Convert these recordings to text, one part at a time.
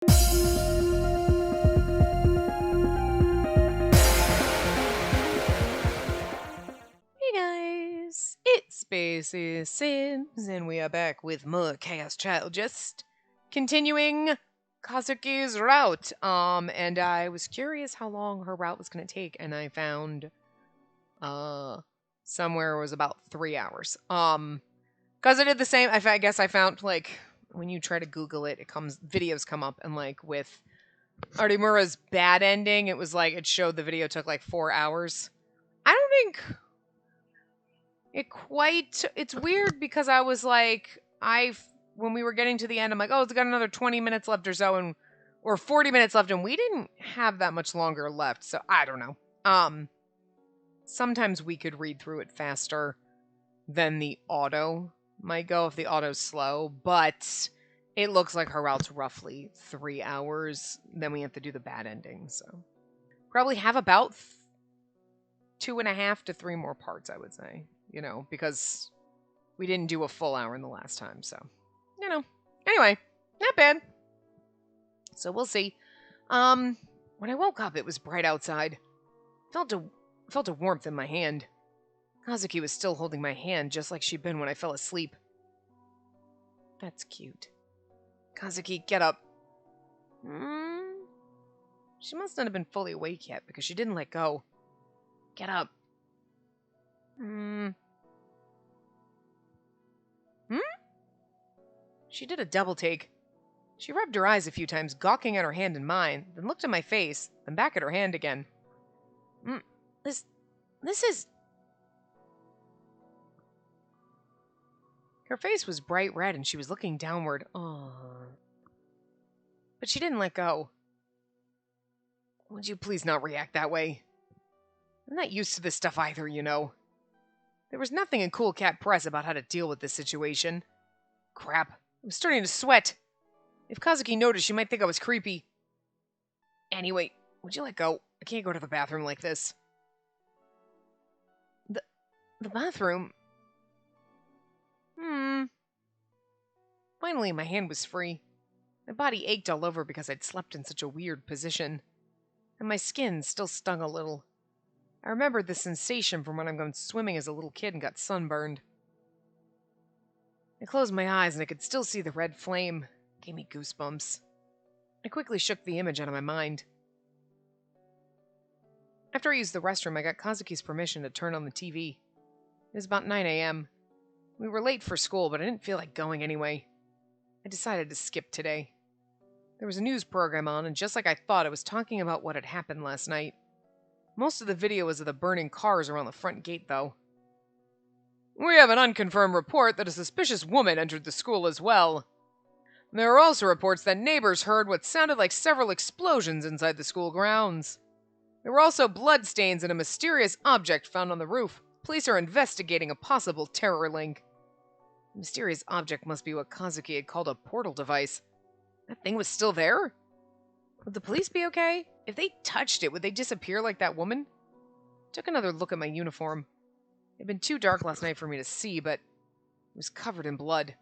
Hey guys, it's Spacey Sims, and we are back with more Chaos Child, just continuing Kazuki's route. And I was curious how long her route was gonna take, and I found somewhere it was about 3 hours. Because I did the same. I guess I found like when you try to Google it, videos come up, and like with Artemura's bad ending, it was like it showed the video took like 4 hours. I don't think it's weird because I was like, when we were getting to the end, I'm like, oh, it's got another 20 minutes left or so, or 40 minutes left, and we didn't have that much longer left, so I don't know. Sometimes we could read through it faster than the auto might go if the auto's slow, but it looks like her route's roughly 3 hours. Then we have to do the bad ending, so probably have about 2.5 to 3 more parts, I would say. Because we didn't do a full hour in the last time, so, Anyway, not bad. So we'll see. When I woke up, it was bright outside. Felt a warmth in my hand. Kazuki was still holding my hand, just like she'd been when I fell asleep. That's cute. Kazuki, get up. She must not have been fully awake yet, because she didn't let go. Get up. She did a double take. She rubbed her eyes a few times, gawking at her hand in mine, then looked at my face, then back at her hand again. This is... Her face was bright red, and she was looking downward. Aww. But she didn't let go. Would you please not react that way? I'm not used to this stuff either, you know. There was nothing in Cool Cat Press about how to deal with this situation. Crap. I'm starting to sweat. If Kazuki noticed, she might think I was creepy. Anyway, would you let go? I can't go to the bathroom like this. The bathroom? Finally, my hand was free. My body ached all over because I'd slept in such a weird position. And my skin still stung a little. I remembered the sensation from when I went swimming as a little kid and got sunburned. I closed my eyes and I could still see the red flame. It gave me goosebumps. I quickly shook the image out of my mind. After I used the restroom, I got Kazuki's permission to turn on the TV. It was about 9 a.m. We were late for school, but I didn't feel like going anyway. I decided to skip today. There was a news program on, and just like I thought, it was talking about what had happened last night. Most of the video was of the burning cars around the front gate, though. We have an unconfirmed report that a suspicious woman entered the school as well. There are also reports that neighbors heard what sounded like several explosions inside the school grounds. There were also bloodstains and a mysterious object found on the roof. Police are investigating a possible terror link. The mysterious object must be what Kazuki had called a portal device. That thing was still there? Would the police be okay? If they touched it, would they disappear like that woman? I took another look at my uniform. It had been too dark last night for me to see, but it was covered in blood.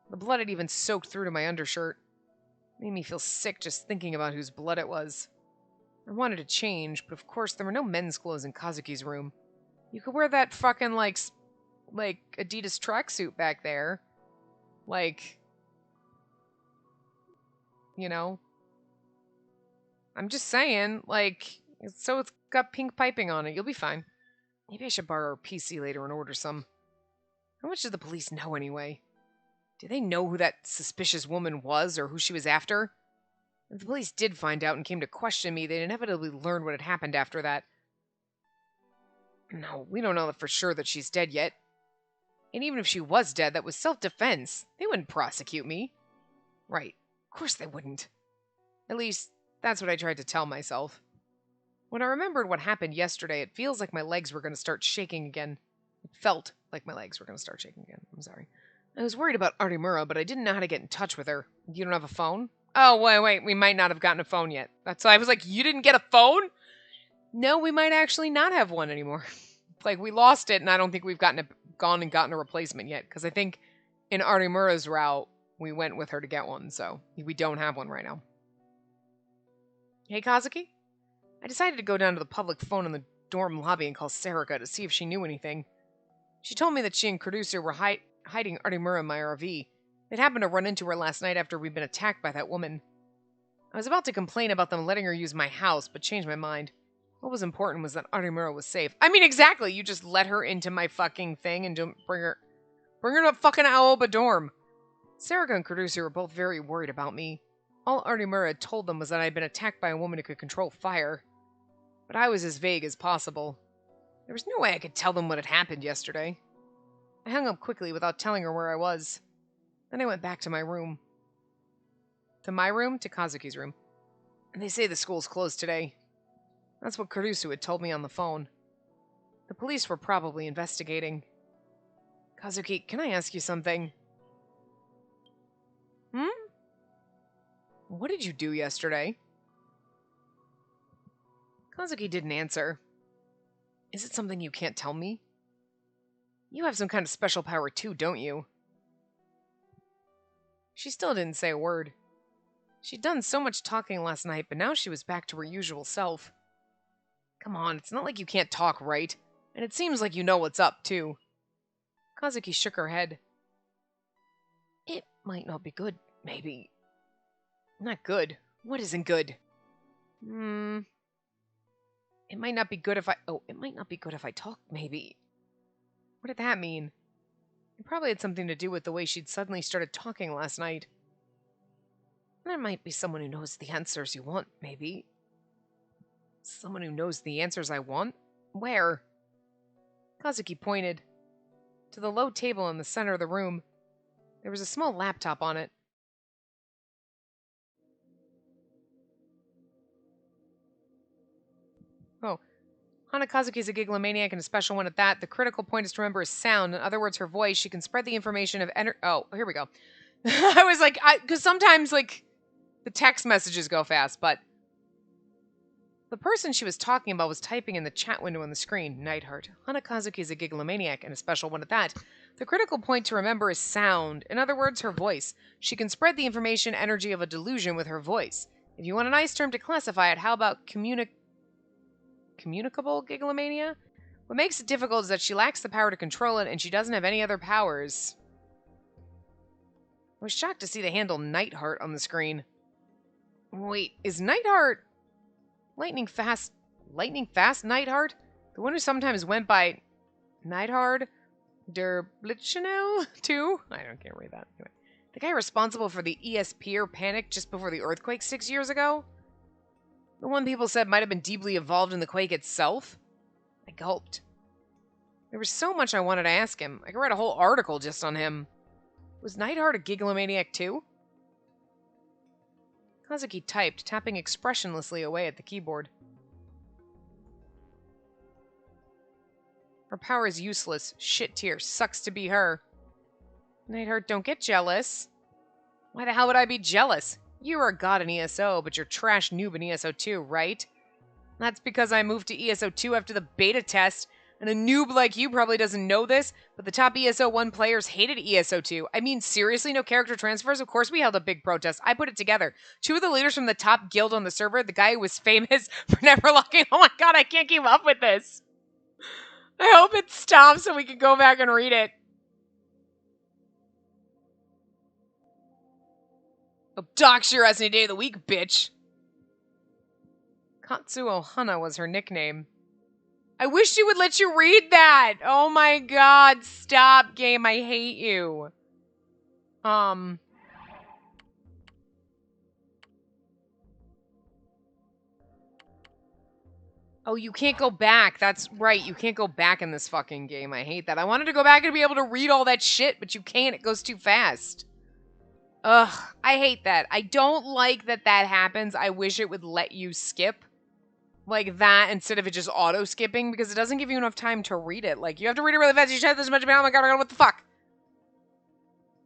The blood had even soaked through to my undershirt. It made me feel sick just thinking about whose blood it was. I wanted to change, but of course there were no men's clothes in Kazuki's room. You could wear that fucking, like Adidas tracksuit back there. I'm just saying, so it's got pink piping on it. You'll be fine. Maybe I should borrow her PC later and order some. How much do the police know anyway? Do they know who that suspicious woman was or who she was after? If the police did find out and came to question me, they'd inevitably learn what had happened after that. No, we don't know for sure that she's dead yet. And even if she was dead, that was self-defense. They wouldn't prosecute me. Right. Of course they wouldn't. At least, that's what I tried to tell myself. When I remembered what happened yesterday, it feels like my legs were going to start shaking again. It felt like my legs were going to start shaking again. I'm sorry. I was worried about Artemura, but I didn't know how to get in touch with her. You don't have a phone? Oh, wait, we might not have gotten a phone yet. That's why I was like, you didn't get a phone? No, we might actually not have one anymore. We lost it, and I don't think we've gone and gotten a replacement yet, because I think in Artemura's route, we went with her to get one, so we don't have one right now. Hey, Kazuki? I decided to go down to the public phone in the dorm lobby and call Sarika to see if she knew anything. She told me that she and Kurusu were hiding Artemura in my RV. They'd happened to run into her last night after we'd been attacked by that woman. I was about to complain about them letting her use my house, but changed my mind. What was important was that Artemura was safe. I mean, exactly! You just let her into my fucking thing and don't bring her to fucking Aoba dorm. Sarika and Kurusu were both very worried about me. All Artemura had told them was that I'd been attacked by a woman who could control fire. But I was as vague as possible. There was no way I could tell them what had happened yesterday. I hung up quickly without telling her where I was. Then I went back to my room. To my room? To Kazuki's room. And they say the school's closed today. That's what Kurusu had told me on the phone. The police were probably investigating. Kazuki, can I ask you something? What did you do yesterday? Kazuki didn't answer. Is it something you can't tell me? You have some kind of special power too, don't you? She still didn't say a word. She'd done so much talking last night, but now she was back to her usual self. Come on, it's not like you can't talk, right? And it seems like you know what's up, too. Kazuki shook her head. It might not be good, maybe. Not good? What isn't good? It might not be good if I... Oh, it might not be good if I talk, maybe. What did that mean? It probably had something to do with the way she'd suddenly started talking last night. There might be someone who knows the answers you want, maybe. Someone who knows the answers I want? Where? Kazuki pointed. To the low table in the center of the room. There was a small laptop on it. Oh. Hanakazuki's a gigalomaniac and a special one at that. The critical point is to remember is sound. In other words, her voice. She can spread the information of Oh, here we go. I was like, because sometimes, like, the text messages go fast, but the person she was talking about was typing in the chat window on the screen. Nightheart. Hanakazuki is a gigalomaniac and a special one at that. The critical point to remember is sound. In other words, her voice. She can spread the information energy of a delusion with her voice. If you want a nice term to classify it, how about communicable gigalomania? What makes it difficult is that she lacks the power to control it, and she doesn't have any other powers. I was shocked to see the handle Nightheart on the screen. Wait, is Nightheart lightning fast Nightheart? The one who sometimes went by Nightheart der Blitzschnell too? Can't read that. Anyway, the guy responsible for the ESP panic just before the earthquake 6 years ago? The one people said might have been deeply involved in the quake itself? I gulped. There was so much I wanted to ask him. I could write a whole article just on him. Was Nightheart a gigalomaniac too? Kazuki typed, tapping expressionlessly away at the keyboard. Her power is useless. Shit tier. Sucks to be her. Nightheart, don't get jealous. Why the hell would I be jealous? You are a god in ESO, but you're trash noob in ESO 2, right? That's because I moved to ESO 2 after the beta test, and a noob like you probably doesn't know this, but the top ESO 1 players hated ESO 2. I mean, seriously, no character transfers? Of course we held a big protest. I put it together. Two of the leaders from the top guild on the server, the guy who was famous for never locking... Oh my god, I can't keep up with this. I hope it stops so we can go back and read it. Oh, dox your ass any day of the week, bitch. Katsuo Hana was her nickname. I wish you would let you read that. Oh my god, stop, game. I hate you. Oh, you can't go back. That's right. You can't go back in this fucking game. I hate that. I wanted to go back and be able to read all that shit, but you can't. It goes too fast. Ugh, I hate that. I don't like that that happens. I wish it would let you skip like that instead of it just auto-skipping, because it doesn't give you enough time to read it. Like, you have to read it really fast. You type this much about, oh my god, what the fuck?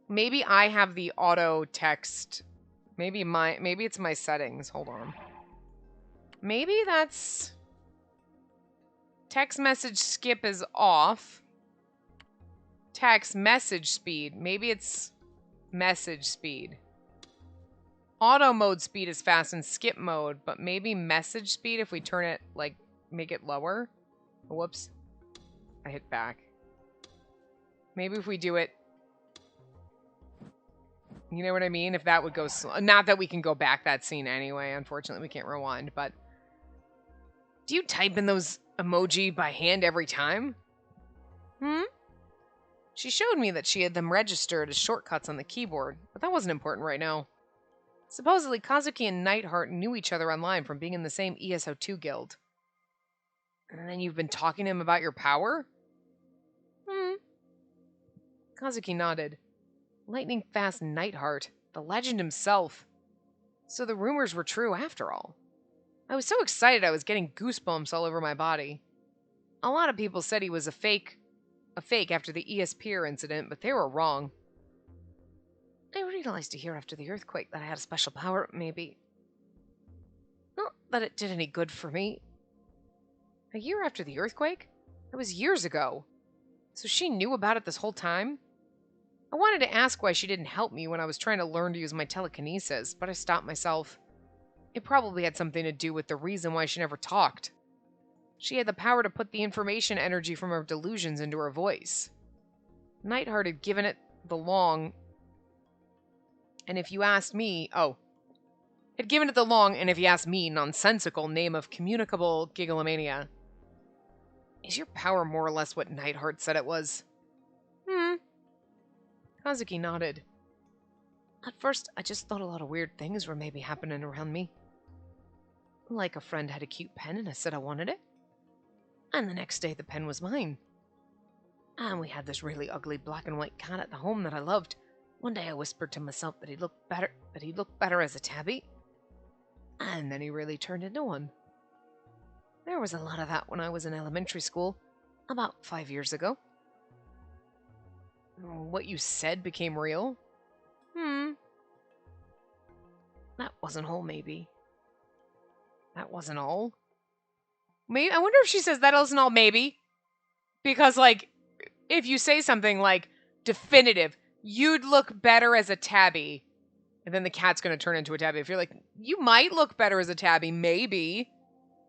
Maybe I have the auto-text. Maybe it's my settings. Hold on. Maybe that's... Text message skip is off. Text message speed. Maybe it's message speed. auto mode speed is fast in skip mode, but maybe message speed if we turn it, like, make it lower. Whoops. I hit back. Maybe if we do it... You know what I mean? If that would go slow. Not that we can go back that scene anyway. Unfortunately, we can't rewind, but... Do you type in those emoji by hand every time? She showed me that she had them registered as shortcuts on the keyboard, but that wasn't important right now. Supposedly, Kazuki and Nightheart knew each other online from being in the same ESO2 guild. And then you've been talking to him about your power? Kazuki nodded. Lightning-fast Nightheart, the legend himself. So the rumors were true after all. I was so excited I was getting goosebumps all over my body. A lot of people said he was a fake after the ESPR incident, but they were wrong. I realized a year after the earthquake that I had a special power, maybe. Not that it did any good for me. A year after the earthquake? That was years ago. So she knew about it this whole time? I wanted to ask why she didn't help me when I was trying to learn to use my telekinesis, but I stopped myself. It probably had something to do with the reason why she never talked. She had the power to put the information energy from her delusions into her voice. Nightheart had given it the long, and if you asked me, nonsensical name of communicable gigalomania. Is your power more or less what Nightheart said it was? Kazuki nodded. At first, I just thought a lot of weird things were maybe happening around me. Like a friend had a cute pen and I said I wanted it. And the next day the pen was mine. And we had this really ugly black and white cat at the home that I loved. One day I whispered to myself that he'd look better as a tabby. And then he really turned into one. There was a lot of that when I was in elementary school, about 5 years ago. What you said became real? That wasn't all, maybe. That wasn't all? Maybe, I wonder if she says that wasn't all, maybe. Because, like, if you say something like, definitive, you'd look better as a tabby, and then the cat's going to turn into a tabby. If you're like, you might look better as a tabby, maybe.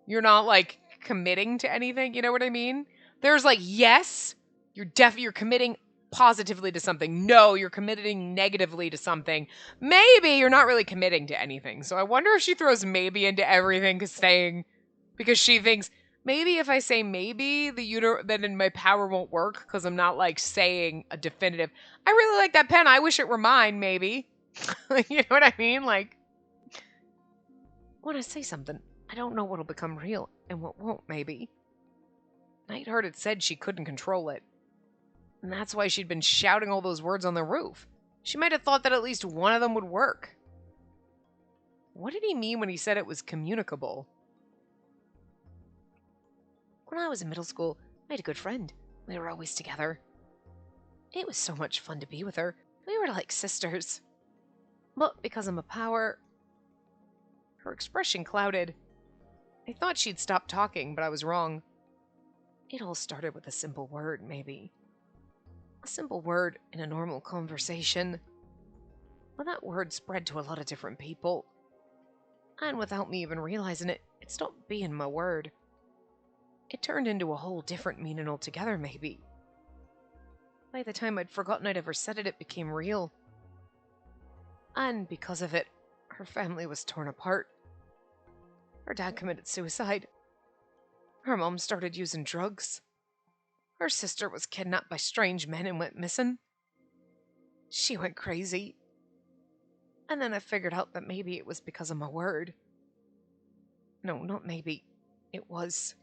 You're not, like, committing to anything, you know what I mean? There's, like, yes, you're committing positively to something. No, you're committing negatively to something. Maybe you're not really committing to anything. So I wonder if she throws maybe into everything because she thinks maybe if I say maybe, then my power won't work because I'm not like saying a definitive. I really like that pen. I wish it were mine. Maybe. You know what I mean? Like when I say something, I don't know what'll become real and what won't. Maybe. Nightheart had said she couldn't control it. And that's why she'd been shouting all those words on the roof. She might have thought that at least one of them would work. What did he mean when he said it was communicable? When I was in middle school, I had a good friend. We were always together. It was so much fun to be with her. We were like sisters. But because of my power... Her expression clouded. I thought she'd stopped talking, but I was wrong. It all started with a simple word, maybe. A simple word in a normal conversation. Well, that word spread to a lot of different people. And without me even realizing it, it stopped being my word. It turned into a whole different meaning altogether, maybe. By the time I'd forgotten I'd ever said it, it became real. And because of it, her family was torn apart. Her dad committed suicide. Her mom started using drugs. Her sister was kidnapped by strange men and went missing. She went crazy. And then I figured out that maybe it was because of my word. No, not maybe. It was.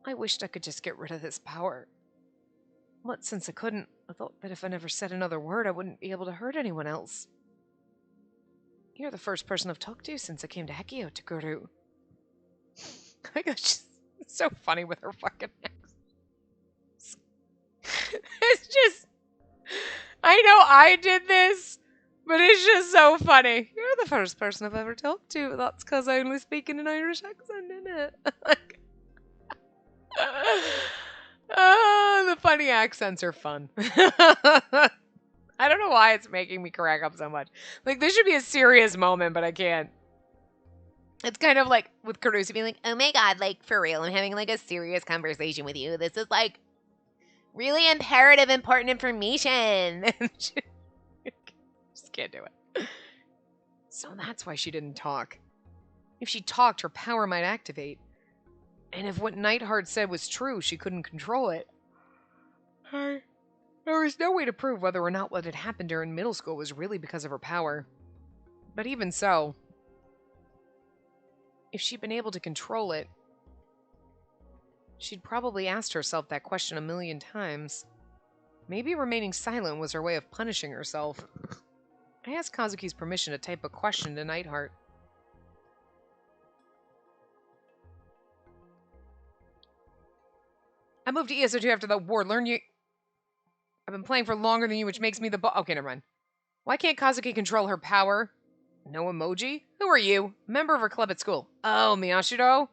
I wished I could just get rid of this power. But since I couldn't, I thought that if I never said another word, I wouldn't be able to hurt anyone else. You're the first person I've talked to since I came to Hekio to Guru. I got just so funny with her fucking accent. It's just, I know I did this, but it's just so funny. You're the first person I've ever talked to. That's because I only speak in an Irish accent, isn't it? Oh, the funny accents are fun. I don't know why it's making me crack up so much. Like, this should be a serious moment, but I can't. It's kind of like with Caruso being like, oh my god, like, for real, I'm having, like, a serious conversation with you. This is, like, really imperative, important information. Just can't do it. So that's why she didn't talk. If she talked, her power might activate. And if what Nightheart said was true, she couldn't control it. There was no way to prove whether or not what had happened during middle school was really because of her power. But even so, if she'd been able to control it, she'd probably asked herself that question 1,000,000 times. Maybe remaining silent was her way of punishing herself. I asked Kazuki's permission to type a question to Nightheart. I moved to ESO2 after the war. I've been playing for longer than you, which makes me the okay, never mind. Why can't Kazuki control her power? No emoji? Who are you? Member of her club at school. Oh, Miyashiro?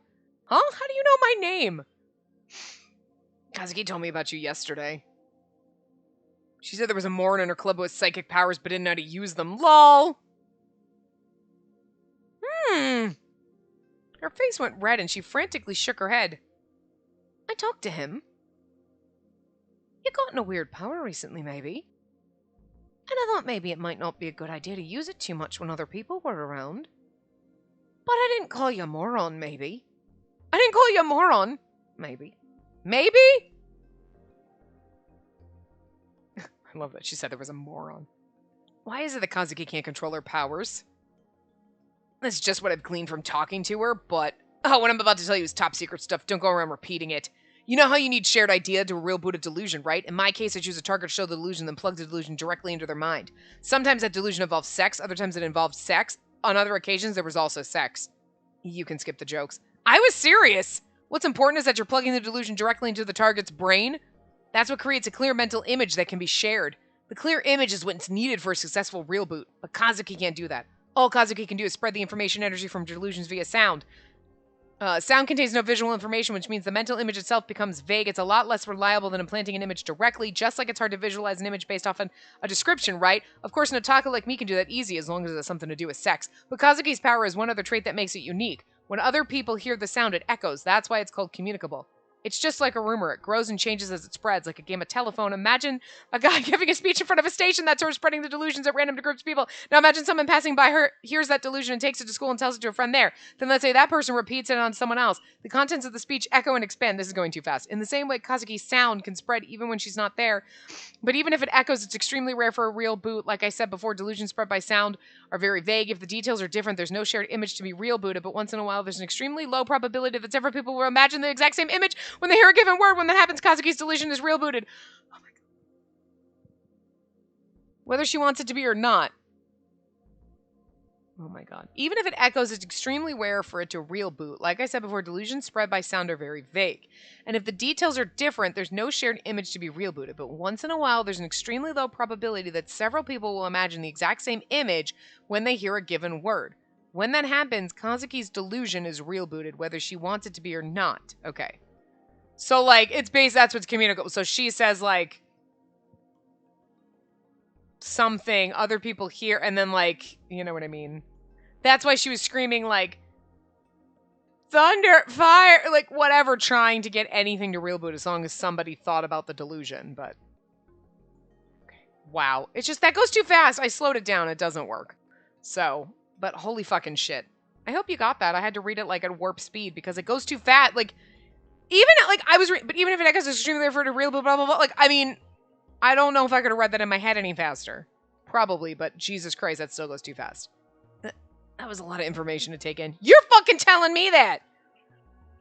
Huh? How do you know my name? Kazuki told me about you yesterday. She said there was a moron in her club with psychic powers but didn't know how to use them. LOL! Her face went red and she frantically shook her head. I talked to him. You gotten a weird power recently, maybe. And I thought maybe it might not be a good idea to use it too much when other people were around. But I didn't call you a moron, maybe. I didn't call you a moron. Maybe. Maybe? I love that she said there was a moron. Why is it that Kazuki can't control her powers? That's just what I've gleaned from talking to her, but... Oh, what I'm about to tell you is top secret stuff. Don't go around repeating it. You know how you need shared idea to a real Buddha delusion, right? In my case, I choose a target to show the delusion, then plug the delusion directly into their mind. Sometimes that delusion involves sex, other times it involves sex. On other occasions, there was also sex. You can skip the jokes. I was serious! What's important is that you're plugging the delusion directly into the target's brain. That's what creates a clear mental image that can be shared. The clear image is what's needed for a successful real boot, but Kazuki can't do that. All Kazuki can do is spread the information energy from delusions via sound. Sound contains no visual information, which means the mental image itself becomes vague. It's a lot less reliable than implanting an image directly, just like it's hard to visualize an image based off a description, right? Of course, an otaku like me can do that easy as long as it has something to do with sex. But Kazuki's power is one other trait that makes it unique. When other people hear the sound, it echoes. That's why it's called communicable. It's just like a rumor. It grows and changes as it spreads, like a game of telephone. Imagine a guy giving a speech in front of a station that's her spreading the delusions at random to groups of people. Now imagine someone passing by her, hears that delusion and takes it to school and tells it to a friend there. Then let's say that person repeats it on someone else. The contents of the speech echo and expand. This is going too fast. In the same way, Kazuki's sound can spread even when she's not there. But even if it echoes, it's extremely rare for a real boot. Like I said before, delusions spread by sound are very vague. If the details are different, there's no shared image to be real booted. But once in a while, there's an extremely low probability that several people will imagine the exact same image when they hear a given word. When that happens, Kazuki's delusion is real booted. Oh my god. Whether she wants it to be or not. Oh my god. Even if it echoes, it's extremely rare for it to real boot. Like I said before, delusions spread by sound are very vague. And if the details are different, there's no shared image to be real booted. But once in a while, there's an extremely low probability that several people will imagine the exact same image when they hear a given word. When that happens, Kazuki's delusion is real booted, whether she wants it to be or not. Okay. So, like, it's based, that's what's communicable. So she says, like, something, other people hear, and then, like, you know what I mean? That's why she was screaming, like, thunder, fire, like, whatever, trying to get anything to real boot as long as somebody thought about the delusion, but. Okay. Wow. It's just, that goes too fast. I slowed it down. It doesn't work. So, but holy fucking shit. I hope you got that. I had to read it, like, at warp speed because it goes too fast. Like, even, like, but even if it echoes extremely refer to real blah, blah, blah, blah, like, I mean, I don't know if I could have read that in my head any faster. Probably, but Jesus Christ, that still goes too fast. That was a lot of information to take in. You're fucking telling me that!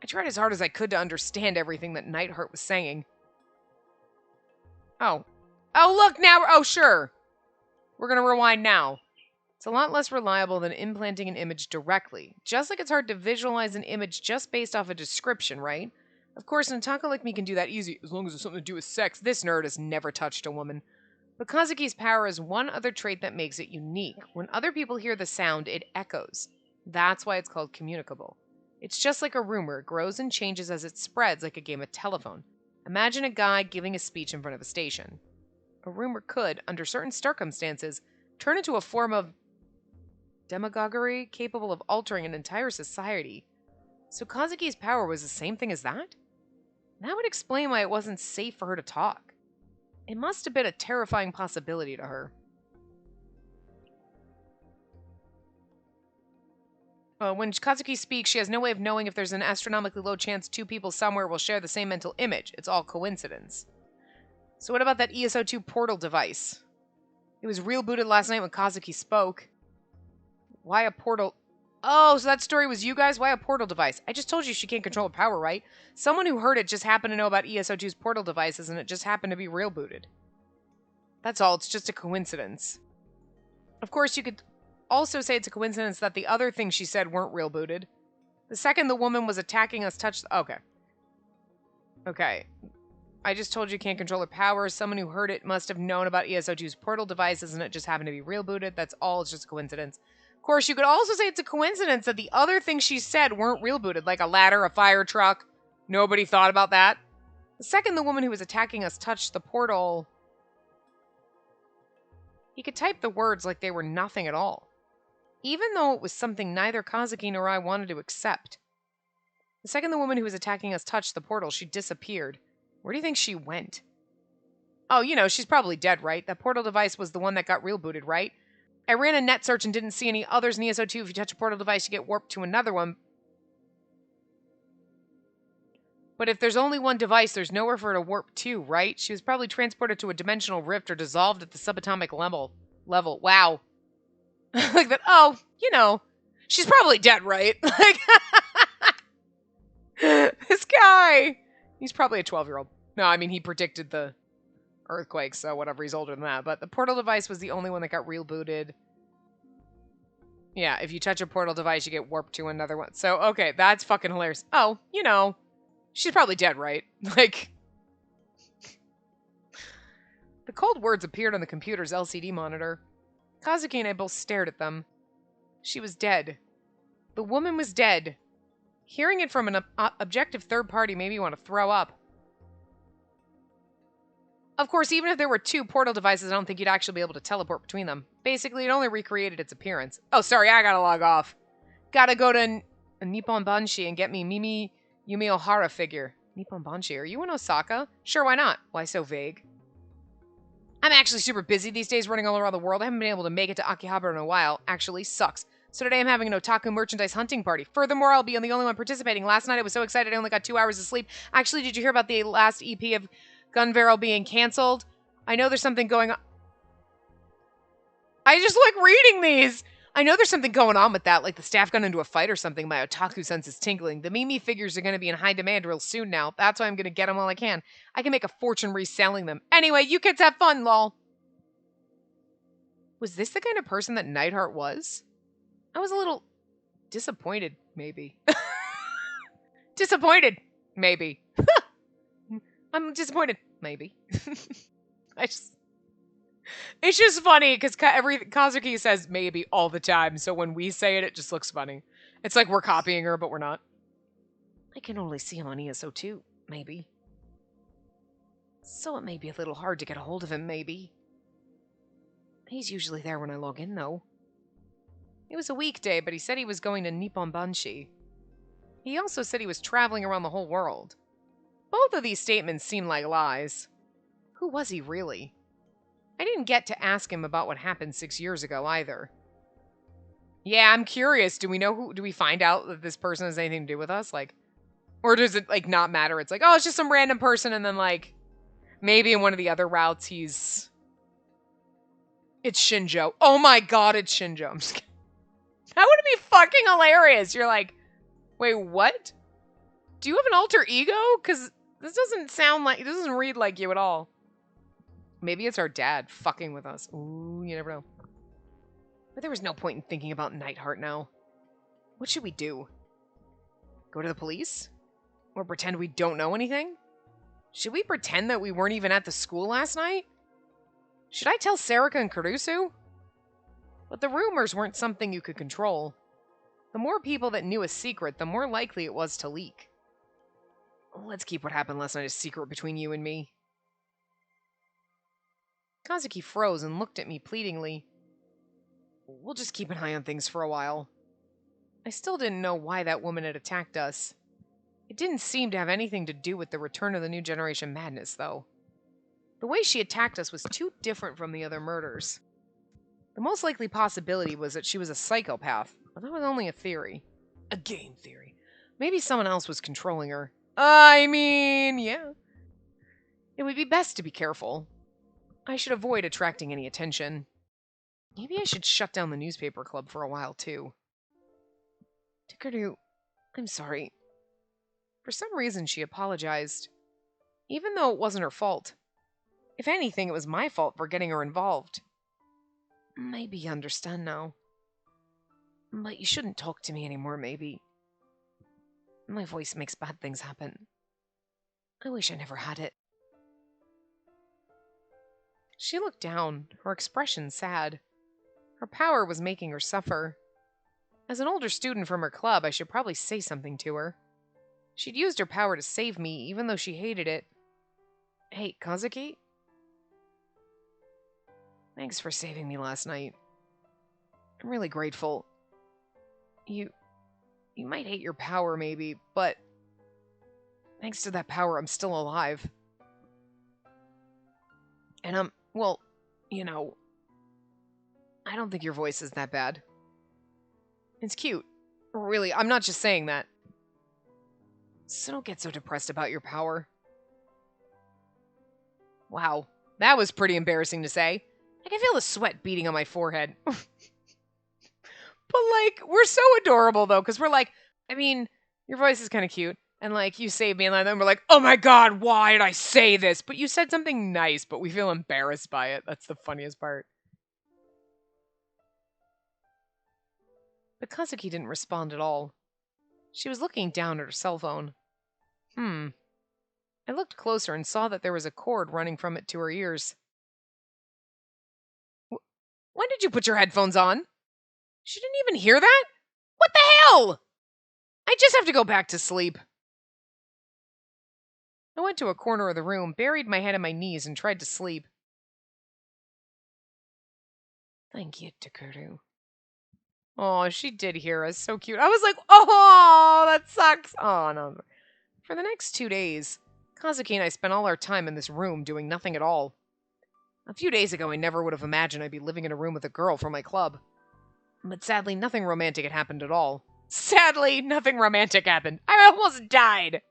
I tried as hard as I could to understand everything that Nightheart was saying. Oh. Oh, look, now, oh, sure. We're gonna rewind now. It's a lot less reliable than implanting an image directly. Just like it's hard to visualize an image just based off a description, right? Of course, an otaku like me can do that easy, as long as it's something to do with sex. This nerd has never touched a woman. But Kazuki's power is one other trait that makes it unique. When other people hear the sound, it echoes. That's why it's called communicable. It's just like a rumor. It grows and changes as it spreads, like a game of telephone. Imagine a guy giving a speech in front of a station. A rumor could, under certain circumstances, turn into a form of demagoguery capable of altering an entire society. So Kazuki's power was the same thing as that? That would explain why it wasn't safe for her to talk. It must have been a terrifying possibility to her. When Kazuki speaks, she has no way of knowing if there's an astronomically low chance two people somewhere will share the same mental image. It's all coincidence. So what about that ESO2 portal device? It was real booted last night when Kazuki spoke. Why a portal? Oh, so that story was you guys? Why a portal device? I just told you she can't control her power, right? Someone who heard it just happened to know about ESO2's portal devices, and it just happened to be real booted. That's all. It's just a coincidence. Of course, you could also say it's a coincidence that the other things she said weren't real booted. The second the woman was attacking us touched... Okay. Okay. I just told you can't control her power. Someone who heard it must have known about ESO2's portal devices, and it just happened to be real booted. That's all. It's just a coincidence. Of course, you could also say it's a coincidence that the other things she said weren't real booted, like a ladder, a fire truck. Nobody thought about that. The second the woman who was attacking us touched the portal... He could type the words like they were nothing at all, even though it was something neither Kazuki nor I wanted to accept. The second the woman who was attacking us touched the portal, she disappeared. Where do you think she went? Oh, you know, she's probably dead, right? That portal device was the one that got real booted, right? I ran a net search and didn't see any others in ESO2. If you touch a portal device, you get warped to another one. But if there's only one device, there's nowhere for her to warp to, right? She was probably transported to a dimensional rift or dissolved at the subatomic level. Wow. Like that. Oh, you know, she's probably dead, right? Like, this guy. He's probably a 12-year-old. No, I mean, he predicted the earthquake, so whatever, he's older than that. But the portal device was the only one that got real booted. Yeah, if you touch a portal device, you get warped to another one. So, okay, that's fucking hilarious. Oh, you know, she's probably dead, right? Like, the cold words appeared on the computer's LCD monitor. Kazuki and I both stared at them. She was dead. The woman was dead. Hearing it from an objective third party made me want to throw up. Of course, even if there were two portal devices, I don't think you'd actually be able to teleport between them. Basically, it only recreated its appearance. Oh, sorry, I gotta log off. Gotta go to Nippon Banshi and get me Mimi Yumi Ohara figure. Nippon Banshi, are you in Osaka? Sure, why not? Why so vague? I'm actually super busy these days running all around the world. I haven't been able to make it to Akihabara in a while. Actually, sucks. So today I'm having an otaku merchandise hunting party. Furthermore, I'll be the only one participating. Last night I was so excited I only got 2 hours of sleep. Actually, did you hear about the last EP of Gunbarrel being canceled? I know there's something going on. I just like reading these. I know there's something going on with that, like the staff got into a fight or something. My otaku sense is tingling. The Mimi figures are going to be in high demand real soon now. That's why I'm going to get them while I can. I can make a fortune reselling them. Anyway, you kids have fun, lol. Was this the kind of person that Neidhart was? I was a little disappointed, maybe. Disappointed, maybe. I'm disappointed, maybe. It's just funny because Kazuki says maybe all the time, so when we say it, it just looks funny. It's like we're copying her, but we're not. I can only see him on ESO2, maybe. So it may be a little hard to get a hold of him, maybe. He's usually there when I log in, though. It was a weekday, but he said he was going to Nippon Banshi. He also said he was traveling around the whole world. Both of these statements seem like lies. Who was he really? I didn't get to ask him about what happened 6 years ago either. Yeah, I'm curious. Do we find out that this person has anything to do with us? Like, or does it like not matter? It's like, oh, it's just some random person, and then like maybe in one of the other routes it's Shinjo. Oh my god, it's Shinjo. I'm just kidding. That would be fucking hilarious. You're like, wait, what? Do you have an alter ego? Because this doesn't read like you at all. Maybe it's our dad fucking with us. Ooh, you never know. But there was no point in thinking about Neidhart now. What should we do? Go to the police? Or pretend we don't know anything? Should we pretend that we weren't even at the school last night? Should I tell Sarika and Kurusu? But the rumors weren't something you could control. The more people that knew a secret, the more likely it was to leak. Let's keep what happened last night a secret between you and me. Kazuki froze and looked at me pleadingly. We'll just keep an eye on things for a while. I still didn't know why that woman had attacked us. It didn't seem to have anything to do with the return of the new generation madness, though. The way she attacked us was too different from the other murders. The most likely possibility was that she was a psychopath, but that was only a theory. A game theory. Maybe someone else was controlling her. I mean, yeah. It would be best to be careful. I should avoid attracting any attention. Maybe I should shut down the newspaper club for a while, too. Takeru, I'm sorry. For some reason, she apologized, even though it wasn't her fault. If anything, it was my fault for getting her involved. Maybe you understand now. But you shouldn't talk to me anymore, maybe. My voice makes bad things happen. I wish I never had it. She looked down, her expression sad. Her power was making her suffer. As an older student from her club, I should probably say something to her. She'd used her power to save me, even though she hated it. Hey, Kazuki? Thanks for saving me last night. I'm really grateful. You might hate your power, maybe, but thanks to that power, I'm still alive. And well, I don't think your voice is that bad. It's cute. Really, I'm not just saying that. So don't get so depressed about your power. Wow, that was pretty embarrassing to say. I can feel the sweat beating on my forehead. But, we're so adorable, though, because we're like, your voice is kind of cute. And, you saved me, and then we're like, oh my god, why did I say this? But you said something nice, but we feel embarrassed by it. That's the funniest part. But Kazuki didn't respond at all. She was looking down at her cell phone. I looked closer and saw that there was a cord running from it to her ears. When did you put your headphones on? She didn't even hear that? What the hell? I just have to go back to sleep. I went to a corner of the room, buried my head in my knees, and tried to sleep. Thank you, Takeru. Oh, she did hear us. So cute. I was like, oh, that sucks. Oh, no. For the next 2 days, Kazuki and I spent all our time in this room doing nothing at all. A few days ago, I never would have imagined I'd be living in a room with a girl from my club. But sadly, nothing romantic had happened at all. Sadly, nothing romantic happened. I almost died.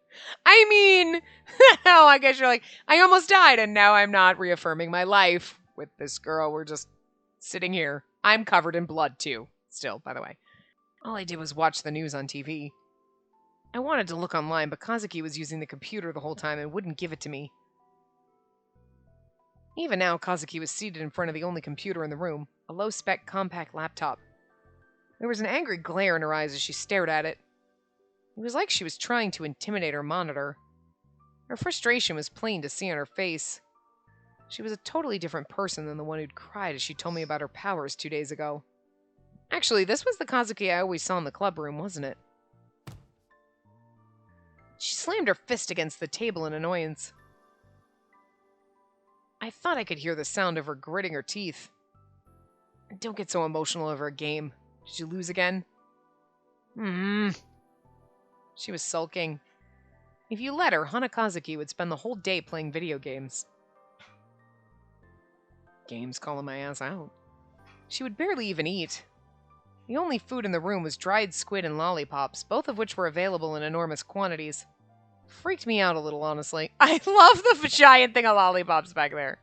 Oh, I guess you're like, I almost died, and now I'm not reaffirming my life with this girl. We're just sitting here. I'm covered in blood, too. Still, by the way. All I did was watch the news on TV. I wanted to look online, but Kazuki was using the computer the whole time and wouldn't give it to me. Even now, Kazuki was seated in front of the only computer in the room, a low-spec compact laptop. There was an angry glare in her eyes as she stared at it. It was like she was trying to intimidate her monitor. Her frustration was plain to see on her face. She was a totally different person than the one who'd cried as she told me about her powers 2 days ago. Actually, this was the Kazuki I always saw in the club room, wasn't it? She slammed her fist against the table in annoyance. I thought I could hear the sound of her gritting her teeth. Don't get so emotional over a game. Did you lose again? She was sulking. If you let her, Hana Kazuki would spend the whole day playing video games. Games calling my ass out. She would barely even eat. The only food in the room was dried squid and lollipops, both of which were available in enormous quantities. Freaked me out a little, honestly. I love the giant thing of lollipops back there.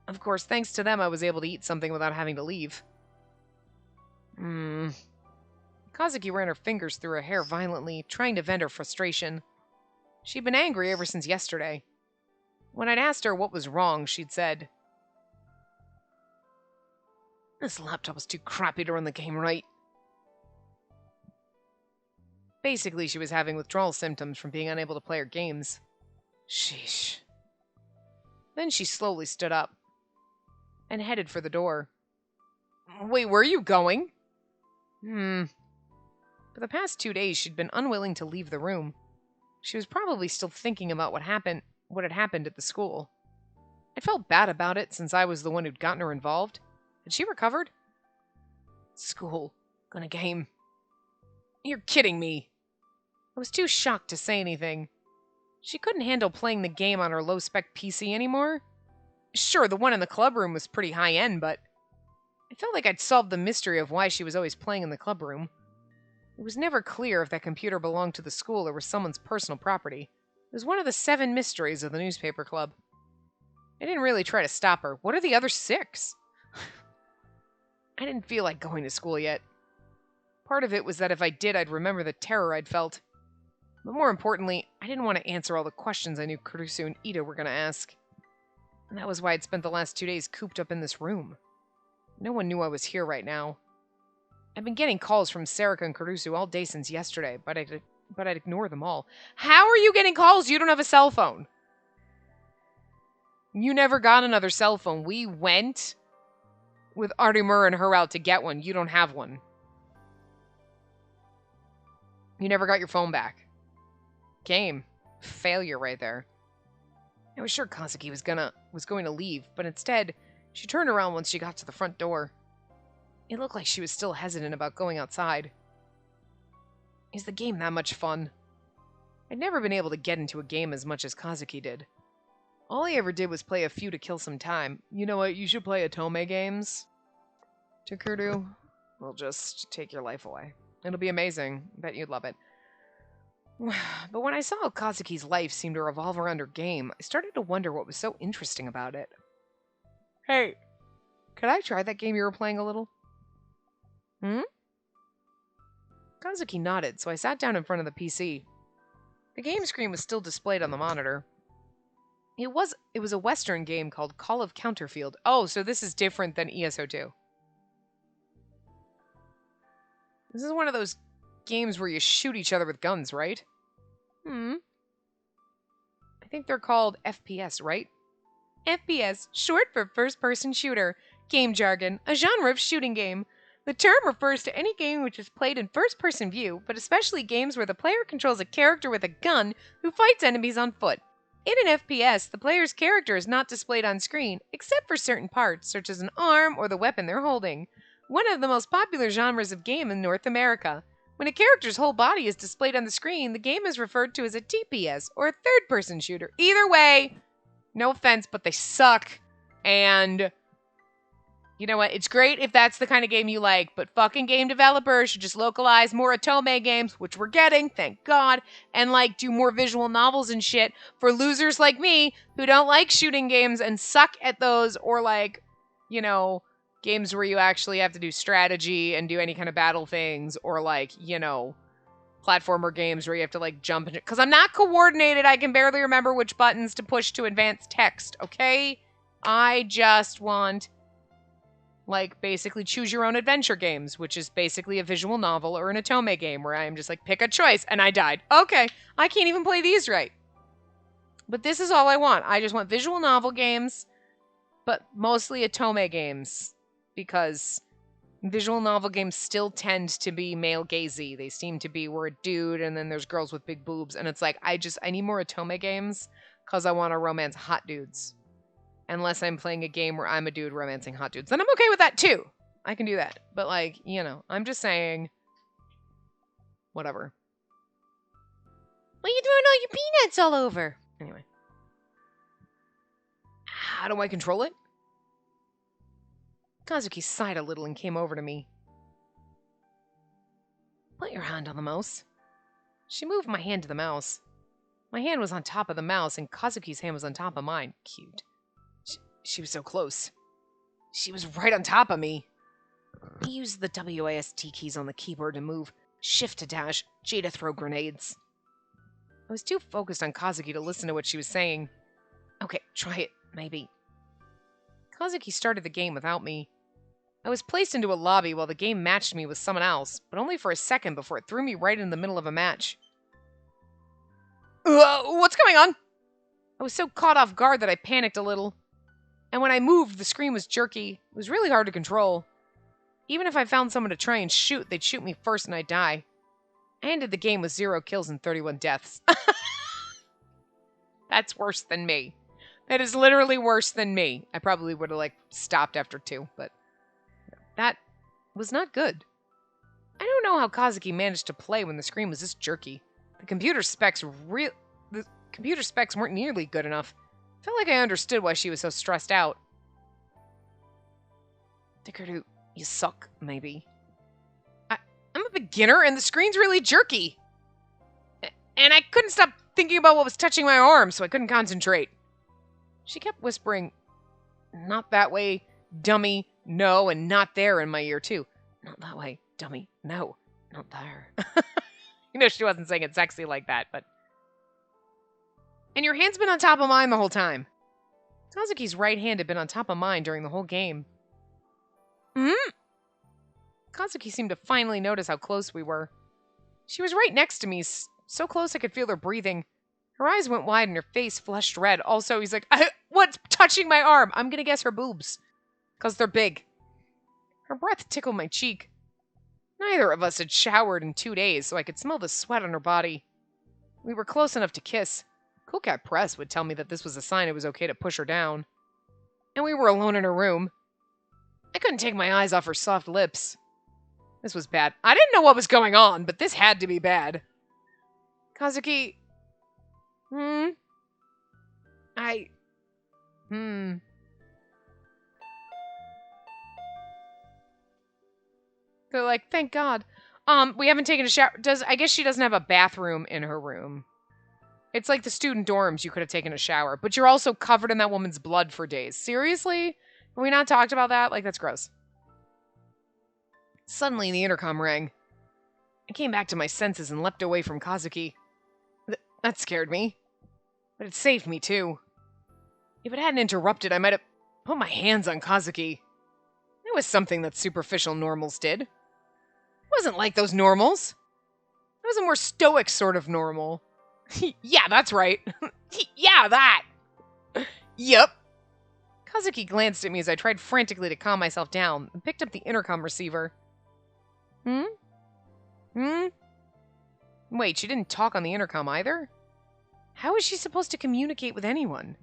Of course, thanks to them, I was able to eat something without having to leave. Kazuki ran her fingers through her hair violently, trying to vent her frustration. She'd been angry ever since yesterday. When I'd asked her what was wrong, she'd said, "This laptop is too crappy to run the game right." Basically, she was having withdrawal symptoms from being unable to play her games. Sheesh. Then she slowly stood up and headed for the door. Wait, where are you going? For the past 2 days, she'd been unwilling to leave the room. She was probably still thinking about what had happened at the school. I felt bad about it since I was the one who'd gotten her involved. Had she recovered? School. Gonna game. You're kidding me. I was too shocked to say anything. She couldn't handle playing the game on her low-spec PC anymore. Sure, the one in the club room was pretty high-end, but I felt like I'd solved the mystery of why she was always playing in the club room. It was never clear if that computer belonged to the school or was someone's personal property. It was one of the 7 mysteries of the newspaper club. I didn't really try to stop her. What are the other 6? I didn't feel like going to school yet. Part of it was that if I did, I'd remember the terror I'd felt. But more importantly, I didn't want to answer all the questions I knew Kurusu and Ida were going to ask. And that was why I'd spent the last 2 days cooped up in this room. No one knew I was here right now. I've been getting calls from Sarika and Kurusu all day since yesterday, but I'd ignore them all. How are you getting calls? You don't have a cell phone. You never got another cell phone. We went with Artemur and her out to get one. You don't have one. You never got your phone back. Game. Failure right there. I was sure Kazuki was going to leave, but instead, she turned around once she got to the front door. It looked like she was still hesitant about going outside. Is the game that much fun? I'd never been able to get into a game as much as Kazuki did. All he ever did was play a few to kill some time. You know what? You should play Otome games. Takuru will just take your life away. It'll be amazing. I bet you'd love it. But when I saw how Kazuki's life seemed to revolve around her game, I started to wonder what was so interesting about it. Hey, could I try that game you were playing a little? Kazuki nodded, so I sat down in front of the PC. The game screen was still displayed on the monitor. It was a Western game called Call of Counterfield. Oh, so this is different than ESO2. This is one of those games where you shoot each other with guns, right? I think they're called FPS, right? FPS, short for first-person shooter. Game jargon, a genre of shooting game. The term refers to any game which is played in first-person view, but especially games where the player controls a character with a gun who fights enemies on foot. In an FPS, the player's character is not displayed on screen, except for certain parts, such as an arm or the weapon they're holding. One of the most popular genres of game in North America. When a character's whole body is displayed on the screen, the game is referred to as a TPS, or a third-person shooter. Either way, no offense, but they suck. And you know what? It's great if that's the kind of game you like, but fucking game developers should just localize more Otome games, which we're getting, thank God, and like do more visual novels and shit for losers like me who don't like shooting games and suck at those, or like, you know, games where you actually have to do strategy and do any kind of battle things, or like, you know, platformer games where you have to like jump into, because I'm not coordinated. I can barely remember which buttons to push to advance text, okay? I just want like basically choose your own adventure games, which is basically a visual novel or an Otome game where I am just like, pick a choice, and I died. Okay, I can't even play these right. But this is all I want. I just want visual novel games, but mostly Otome games, because visual novel games still tend to be male gazy. They seem to be where a dude and then there's girls with big boobs, and it's like, I need more Otome games because I want to romance hot dudes. Unless I'm playing a game where I'm a dude romancing hot dudes. Then I'm okay with that too. I can do that. But like, you know, I'm just saying, whatever. Why are you throwing all your peanuts all over? Anyway. How do I control it? Kazuki sighed a little and came over to me. Put your hand on the mouse. She moved my hand to the mouse. My hand was on top of the mouse and Kazuki's hand was on top of mine. Cute. She was so close. She was right on top of me. I used the WASD keys on the keyboard to move, shift to dash, J to throw grenades. I was too focused on Kazuki to listen to what she was saying. Okay, try it, maybe. Kazuki started the game without me. I was placed into a lobby while the game matched me with someone else, but only for a second before it threw me right in the middle of a match. What's going on? I was so caught off guard that I panicked a little. And when I moved, the screen was jerky. It was really hard to control. Even if I found someone to try and shoot, they'd shoot me first and I'd die. I ended the game with 0 kills and 31 deaths. That's worse than me. That is literally worse than me. I probably would have, stopped after 2, but that was not good. I don't know how Kazuki managed to play when the screen was this jerky. The computer specs weren't nearly good enough. Felt like I understood why she was so stressed out. Dickerdu, you suck, maybe. I'm a beginner and the screen's really jerky. And I couldn't stop thinking about what was touching my arm, so I couldn't concentrate. She kept whispering, not that way, dummy, no, and not there in my ear, too. Not that way, dummy, no, not there. She wasn't saying it sexy like that, but... And your hand's been on top of mine the whole time. Kazuki's right hand had been on top of mine during the whole game. Kazuki seemed to finally notice how close we were. She was right next to me, so close I could feel her breathing. Her eyes went wide and her face flushed red. Also, he's like, what's touching my arm? I'm gonna guess her boobs. Because they're big. Her breath tickled my cheek. Neither of us had showered in 2 days, so I could smell the sweat on her body. We were close enough to kiss. Cool Cat Press would tell me that this was a sign it was okay to push her down. And we were alone in her room. I couldn't take my eyes off her soft lips. This was bad. I didn't know what was going on, but this had to be bad. Kazuki... They're like, thank God. We haven't taken a shower. I guess she doesn't have a bathroom in her room. It's like the student dorms, you could have taken a shower. But you're also covered in that woman's blood for days. Seriously? Have we not talked about that? That's gross. Suddenly, the intercom rang. I came back to my senses and leapt away from Kazuki. That scared me. But it saved me, too. If it hadn't interrupted, I might have put my hands on Kazuki. That was something that superficial normals did. It wasn't like those normals. It was a more stoic sort of normal. Yeah, that's right. Yeah, that. Yep. Kazuki glanced at me as I tried frantically to calm myself down and picked up the intercom receiver. Wait, she didn't talk on the intercom either? How is she supposed to communicate with anyone?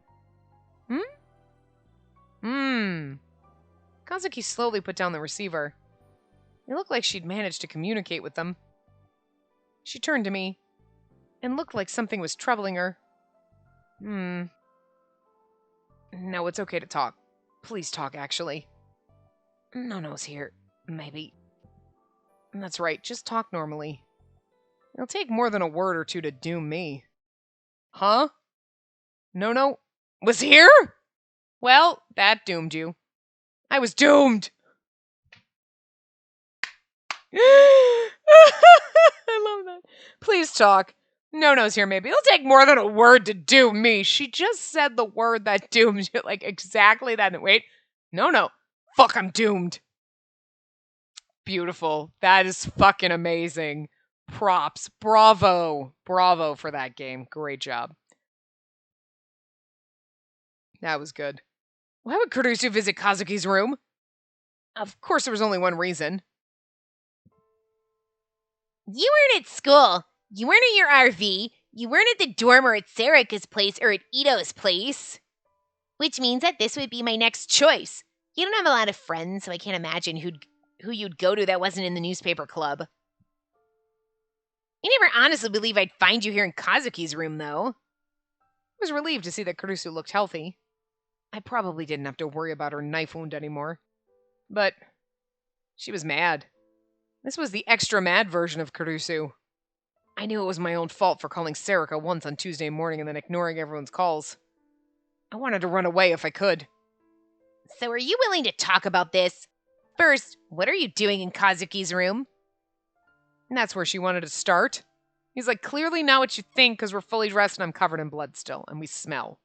Kazuki slowly put down the receiver. It looked like she'd managed to communicate with them. She turned to me and looked like something was troubling her. No, it's okay to talk. Please talk, actually. No-no's here. Maybe. That's right, just talk normally. It'll take more than a word or two to doom me. Huh? No was here? Well, that doomed you. I was doomed! I love that. Please talk. No-no's here, maybe. It'll take more than a word to doom me. She just said the word that dooms you, exactly that. Wait. No. Fuck, I'm doomed. Beautiful. That is fucking amazing. Props. Bravo. Bravo for that game. Great job. That was good. Why would Kurusu visit Kazuki's room? Of course, there was only one reason. You weren't at school. You weren't at your RV. You weren't at the dorm or at Sarika's place or at Ito's place. Which means that this would be my next choice. You don't have a lot of friends, so I can't imagine who you'd go to that wasn't in the newspaper club. I never honestly believe I'd find you here in Kazuki's room, though. I was relieved to see that Kurusu looked healthy. I probably didn't have to worry about her knife wound anymore. But she was mad. This was the extra mad version of Kurusu. I knew it was my own fault for calling Sarika once on Tuesday morning and then ignoring everyone's calls. I wanted to run away if I could. So are you willing to talk about this? First, what are you doing in Kazuki's room? And that's where she wanted to start. He's like, clearly not what you think because we're fully dressed and I'm covered in blood still, and we smell.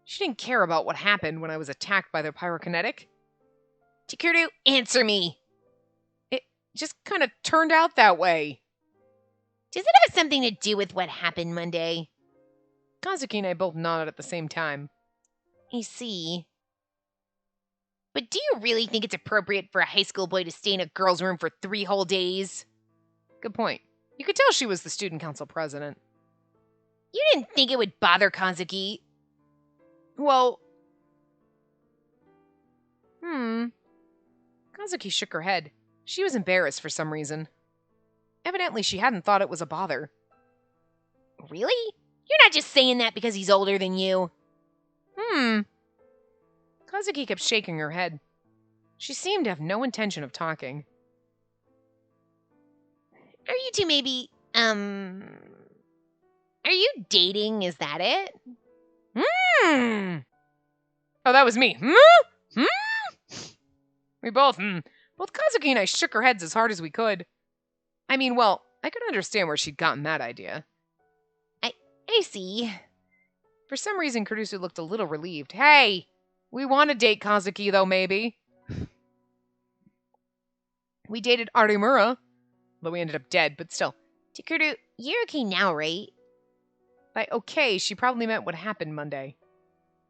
She didn't care about what happened when I was attacked by the pyrokinetic. Chikuru, answer me. It just kind of turned out that way. Does it have something to do with what happened Monday? Kazuki and I both nodded at the same time. I see. But do you really think it's appropriate for a high school boy to stay in a girl's room for 3 whole days? Good point. You could tell she was the student council president. You didn't think it would bother Kazuki? Well... Kazuki shook her head. She was embarrassed for some reason. Evidently, she hadn't thought it was a bother. Really? You're not just saying that because he's older than you. Kazuki kept shaking her head. She seemed to have no intention of talking. Are you two maybe, are you dating? Is that it? Oh, that was me. We both Kazuki and I shook our heads as hard as we could. I mean, well, I could understand where she'd gotten that idea. I see. For some reason, Kurusu looked a little relieved. Hey, we want to date Kazuki, though, maybe. We dated Arimura, though we ended up dead, but still. Takuru, you're okay now, right? By okay, she probably meant what happened Monday.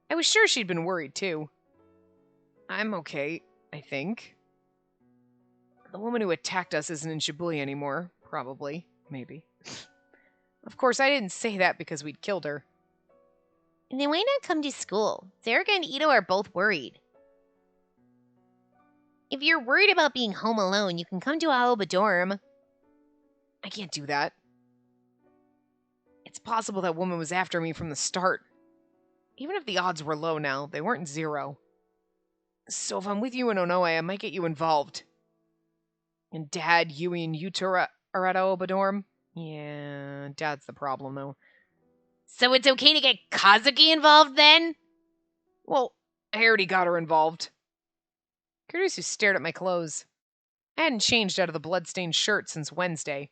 I was sure she'd been worried, too. I'm okay, I think. The woman who attacked us isn't in Shibuya anymore. Probably. Maybe. Of course, I didn't say that because we'd killed her. And then why not come to school? Sarika and Ito are both worried. If you're worried about being home alone, you can come to Aoba dorm. I can't do that. It's possible that woman was after me from the start. Even if the odds were low now, they weren't zero. So if I'm with you in Onoe, I might get you involved. And Dad, Yui, and Yuta are at Aoba dorm? Yeah, Dad's the problem, though. So it's okay to get Kazuki involved then? Well, I already got her involved. Kurusu stared at my clothes. I hadn't changed out of the bloodstained shirt since Wednesday.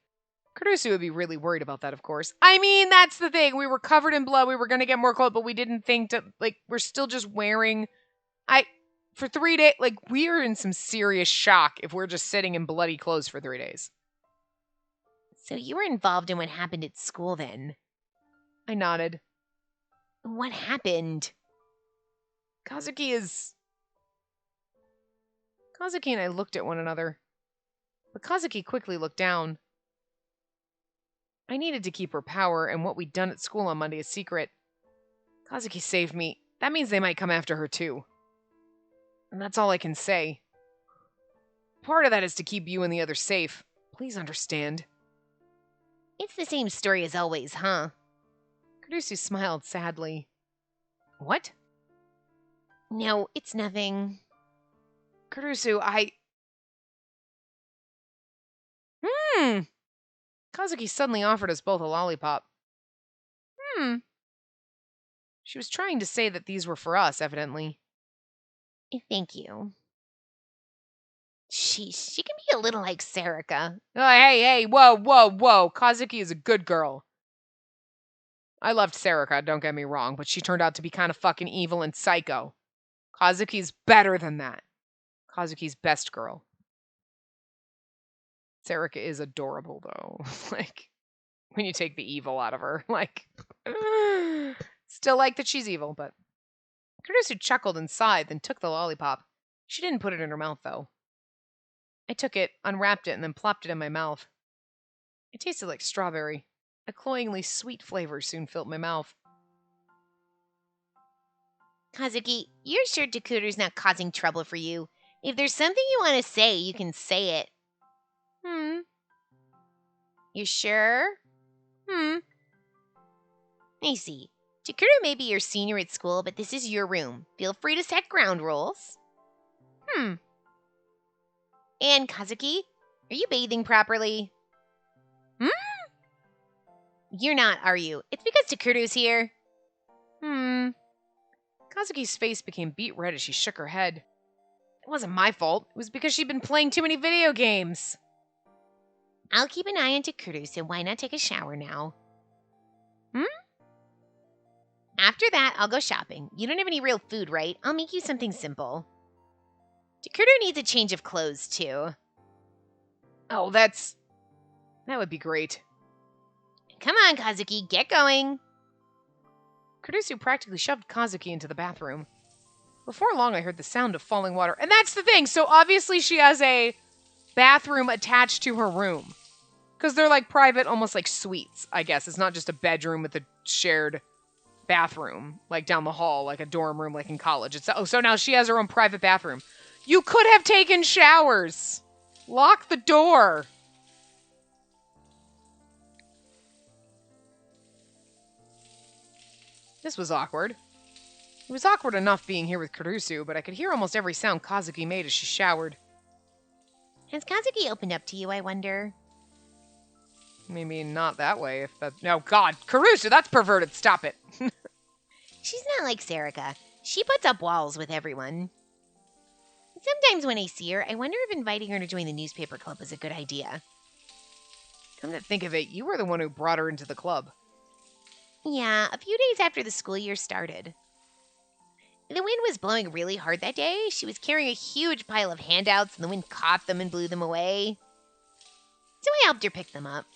Kurusu would be really worried about that, of course. I mean, that's the thing. We were covered in blood. We were going to get more clothes, but we didn't think to, we're still just wearing... For 3 days, we are in some serious shock if we're just sitting in bloody clothes for 3 days. So you were involved in what happened at school then? I nodded. What happened? Kazuki and I looked at one another. But Kazuki quickly looked down. I needed to keep her power and what we'd done at school on Monday a secret. Kazuki saved me. That means they might come after her too. And that's all I can say. Part of that is to keep you and the others safe. Please understand. It's the same story as always, huh? Kurusu smiled sadly. What? No, it's nothing. Kurusu, Kazuki suddenly offered us both a lollipop. She was trying to say that these were for us, evidently. Thank you. She can be a little like Sarika. Oh, hey, whoa. Kazuki is a good girl. I loved Sarika, don't get me wrong, but she turned out to be kind of fucking evil and psycho. Kazuki's better than that. Kazuki's best girl. Sarika is adorable, though. When you take the evil out of her. Still like that she's evil, but... Kurusu chuckled and sighed, then took the lollipop. She didn't put it in her mouth, though. I took it, unwrapped it, and then plopped it in my mouth. It tasted like strawberry. A cloyingly sweet flavor soon filled my mouth. Kazuki, you're sure Takuru's not causing trouble for you? If there's something you want to say, you can say it. You sure? I see. Takuru may be your senior at school, but this is your room. Feel free to set ground rules. And Kazuki, are you bathing properly? You're not, are you? It's because Takuru's here. Kazuki's face became beet red as she shook her head. It wasn't my fault. It was because she'd been playing too many video games. I'll keep an eye on Takuru, so why not take a shower now? After that, I'll go shopping. You don't have any real food, right? I'll make you something simple. Takuru needs a change of clothes, too. Oh, that would be great. Come on, Kazuki, get going. Kurusu practically shoved Kazuki into the bathroom. Before long, I heard the sound of falling water. And that's the thing! So obviously she has a bathroom attached to her room. Because they're private, almost like suites, I guess. It's not just a bedroom with a shared bathroom, like down the hall, like a dorm room, like in college. So now she has her own private bathroom. You could have taken showers. Lock the door. This was awkward. It was awkward enough being here with Kurusu, but I could hear almost every sound Kazuki made as she showered. Has Kazuki opened up to you, I wonder? Maybe not that way, if that... No, God, Kurusu, that's perverted. Stop it. She's not like Sarika. She puts up walls with everyone. Sometimes when I see her, I wonder if inviting her to join the newspaper club is a good idea. Come to think of it, you were the one who brought her into the club. Yeah, a few days after the school year started. The wind was blowing really hard that day. She was carrying a huge pile of handouts, and the wind caught them and blew them away. So I helped her pick them up.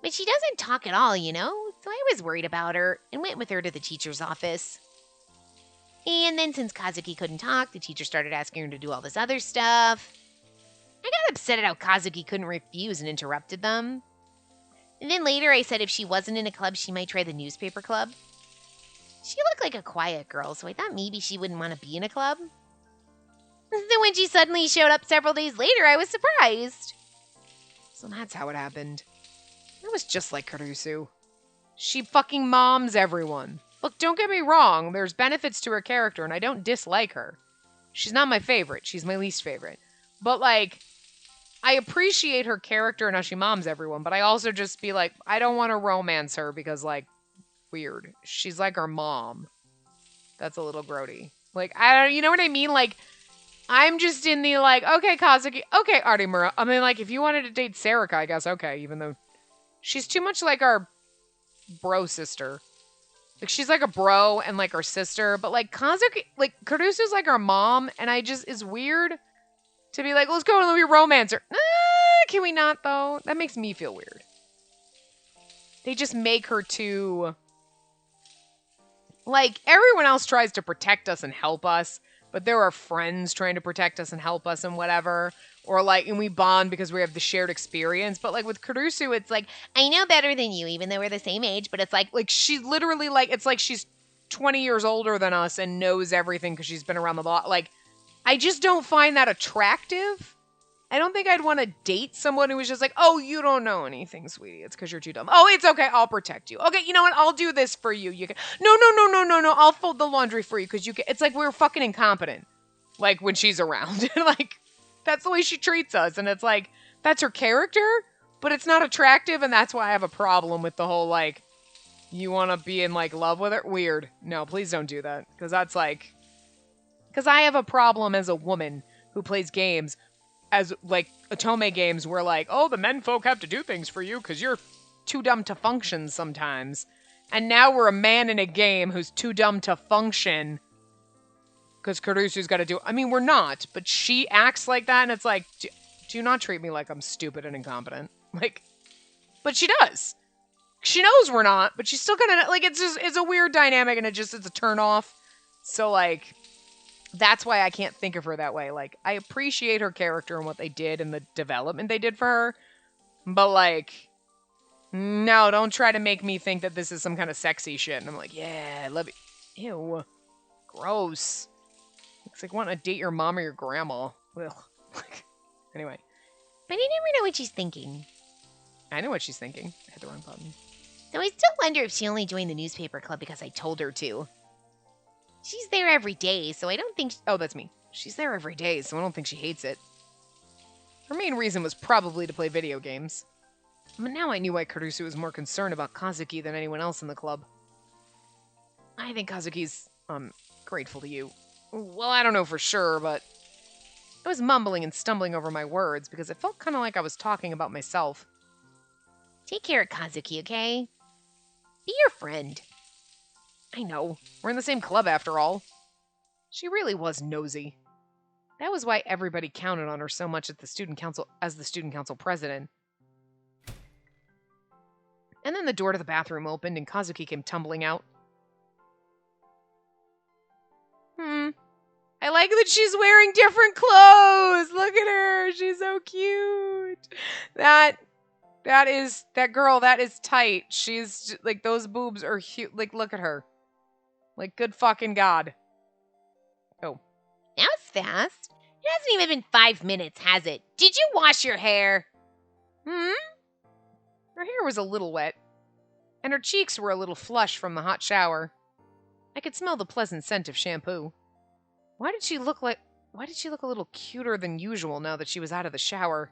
But she doesn't talk at all, you know? So I was worried about her and went with her to the teacher's office. And then since Kazuki couldn't talk, the teacher started asking her to do all this other stuff. I got upset at how Kazuki couldn't refuse and interrupted them. And then later I said if she wasn't in a club, she might try the newspaper club. She looked like a quiet girl, so I thought maybe she wouldn't want to be in a club. Then when she suddenly showed up several days later, I was surprised. So that's how it happened. It was just like Kurusu. She fucking moms everyone. Look, don't get me wrong, there's benefits to her character, and I don't dislike her. She's not my favorite, she's my least favorite. But, like, I appreciate her character and how she moms everyone, but I also just be like, I don't want to romance her because, like, weird. She's like our mom. That's a little grody. Like, I don't, you know what I mean? Like, I'm just in the, like, okay, Kazuki, okay, Artemura. I mean, like, if you wanted to date Sarika, I guess, okay, even though she's too much like our bro sister. Like, she's like a bro and like our sister, but like Kazuki, like Kurusu's like our mom, and I just, it's weird to be like, let's go and let me romance her. Can we not though? That makes me feel weird. They just make her too, like, everyone else tries to protect us and help us, but there are friends trying to protect us and help us and whatever. Or, like, and we bond because we have the shared experience. But, like, with Kurusu, it's like, I know better than you, even though we're the same age, but it's like she's literally, like, it's like she's 20 years older than us and knows everything because she's been around the block. Like, I just don't find that attractive. I don't think I'd want to date someone who was just like, oh, you don't know anything, sweetie. It's because you're too dumb. Oh, it's okay. I'll protect you. Okay, you know what? I'll do this for you. You can. No. I'll fold the laundry for you because you can. It's like we're fucking incompetent. Like, when she's around. Like, that's the way she treats us. And it's like, that's her character, but it's not attractive. And that's why I have a problem with the whole, like, you want to be in, like, love with her? Weird. No, please don't do that. Because that's like, because I have a problem as a woman who plays games as, like, Otome games where, like, oh, the men folk have to do things for you because you're too dumb to function sometimes. And now we're a man in a game who's too dumb to function because Kurusu's got to do... I mean, we're not, but she acts like that, and it's like, do not treat me like I'm stupid and incompetent. Like, but she does. She knows we're not, but she's still gonna... Like, it's just... It's a weird dynamic, and it's a turn off. So, like... That's why I can't think of her that way. Like, I appreciate her character and what they did and the development they did for her. But, like, no, don't try to make me think that this is some kind of sexy shit. And I'm like, yeah, I love it. Ew. Gross. It's like wanting to date your mom or your grandma. Ugh. Anyway. But I never know what she's thinking. I know what she's thinking. I hit the wrong button. Though I still wonder if she only joined the newspaper club because I told her to. She's there every day, so I don't think... Oh, that's me. She's there every day, so I don't think she hates it. Her main reason was probably to play video games. But now I knew why Kurusu was more concerned about Kazuki than anyone else in the club. I think Kazuki's, grateful to you. Well, I don't know for sure, but... I was mumbling and stumbling over my words because it felt kind of like I was talking about myself. Take care of Kazuki, okay? Be your friend. I know. We're in the same club after all. She really was nosy. That was why everybody counted on her so much at the student council as the student council president. And then the door to the bathroom opened and Kazuki came tumbling out. I like that she's wearing different clothes. Look at her. She's so cute. That That girl, that is tight. She's, like, those boobs are huge. Like, look at her. Like, good fucking God. Oh. That was fast. It hasn't even been 5 minutes, has it? Did you wash your hair? Her hair was a little wet, and her cheeks were a little flush from the hot shower. I could smell the pleasant scent of shampoo. Why did she look a little cuter than usual now that she was out of the shower?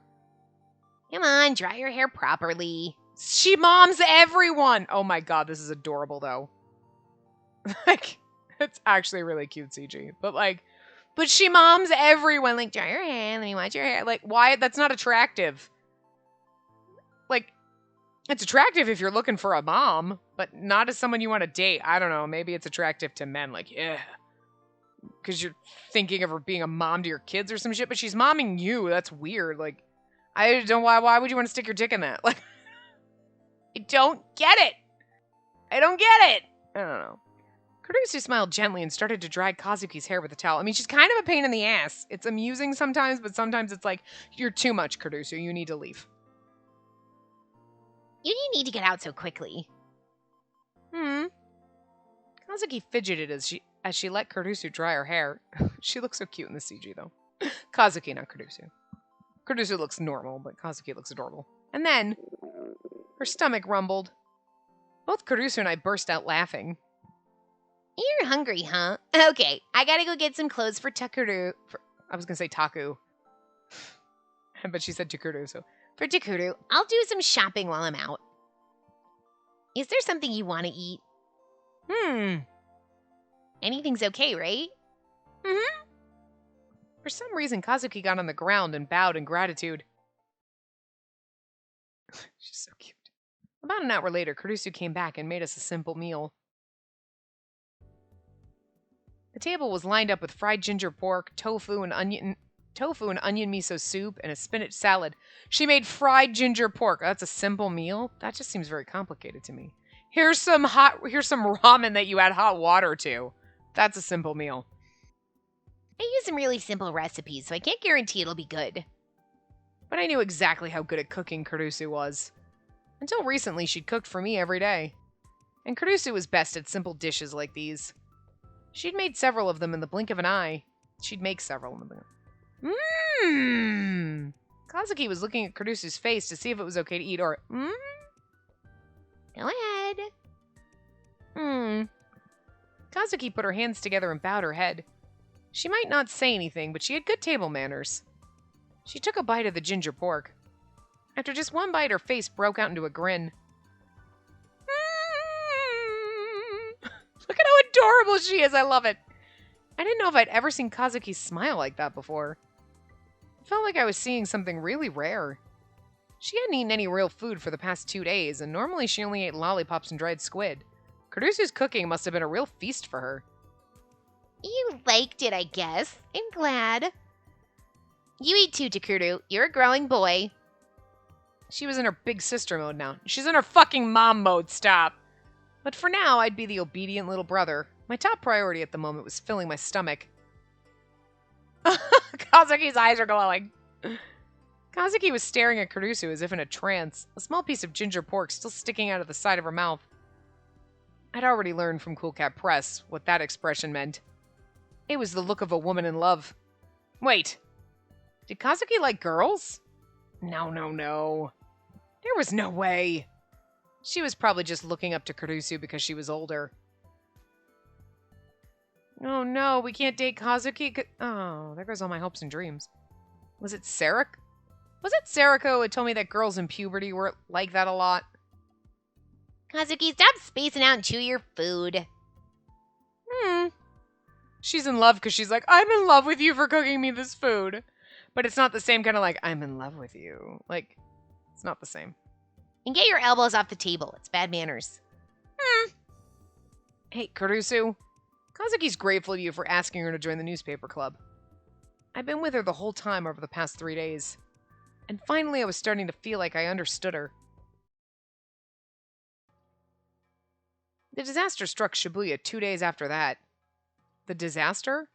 Come on, dry your hair properly. She moms everyone! Oh my God, this is adorable, though. Like, it's actually really cute CG. But she moms everyone. Like, dry your hair, let me wash your hair. Like, why? That's not attractive. Like, it's attractive if you're looking for a mom, but not as someone you want to date. I don't know. Maybe it's attractive to men. Like, yeah. Because you're thinking of her being a mom to your kids or some shit, but she's momming you. That's weird. Like, I don't, why would you want to stick your dick in that? Like, I don't get it. I don't don't know. Kurusu smiled gently and started to dry Kazuki's hair with a towel. I mean, she's kind of a pain in the ass. It's amusing sometimes, but sometimes it's like, you're too much, Kurusu. You need to leave. You didn't need to get out so quickly. Kazuki fidgeted as she let Kurusu dry her hair. She looks so cute in the CG, though. Kazuki, not Kurusu. Kurusu looks normal, but Kazuki looks adorable. And then, her stomach rumbled. Both Kurusu and I burst out laughing. You're hungry, huh? Okay, I gotta go get some clothes for Takuru. I was gonna say Taku. But she said Takuru, so. For Takuru, I'll do some shopping while I'm out. Is there something you want to eat? Anything's okay, right? For some reason, Kazuki got on the ground and bowed in gratitude. She's so cute. About an hour later, Kurusu came back and made us a simple meal. The table was lined up with fried ginger pork, tofu and onion miso soup, and a spinach salad. She made fried ginger pork. That's a simple meal? That just seems very complicated to me. Here's some ramen that you add hot water to. That's a simple meal. I use some really simple recipes, so I can't guarantee it'll be good. But I knew exactly how good at cooking Kurusu was. Until recently, she'd cooked for me every day. And Kurusu was best at simple dishes like these. She'd made several of them in the blink of an eye. She'd make several in the blink. Kazuki was looking at Kurusu's face to see if it was okay to eat, or Go ahead. Kazuki put her hands together and bowed her head. She might not say anything, but she had good table manners. She took a bite of the ginger pork. After just one bite, her face broke out into a grin. Look at how adorable she is. I love it. I didn't know if I'd ever seen Kazuki smile like that before. It felt like I was seeing something really rare. She hadn't eaten any real food for the past 2 days, and normally she only ate lollipops and dried squid. Kurusu's cooking must have been a real feast for her. You liked it, I guess. I'm glad. You eat too, Takuru. You're a growing boy. She was in her big sister mode now. She's in her fucking mom mode, stop. But for now, I'd be the obedient little brother. My top priority at the moment was filling my stomach. Kazuki's eyes are glowing. Kazuki was staring at Kurusu as if in a trance, a small piece of ginger pork still sticking out of the side of her mouth. I'd already learned from Cool Cat Press what that expression meant. It was the look of a woman in love. Wait, did Kazuki like girls? No. There was no way. She was probably just looking up to Kurusu because she was older. Oh no, we can't date Kazuki. Oh, there goes all my hopes and dreams. Was it Sarah? Was it Sariko who had told me that girls in puberty were like that a lot? Kazuki, stop spacing out and chew your food. She's in love because she's like, I'm in love with you for cooking me this food. But it's not the same kind of like, I'm in love with you. Like, it's not the same. And get your elbows off the table. It's bad manners. Hey, Kurusu. Kazuki's grateful to you for asking her to join the newspaper club. I've been with her the whole time over the past 3 days. And finally I was starting to feel like I understood her. The disaster struck Shibuya 2 days after that. The disaster?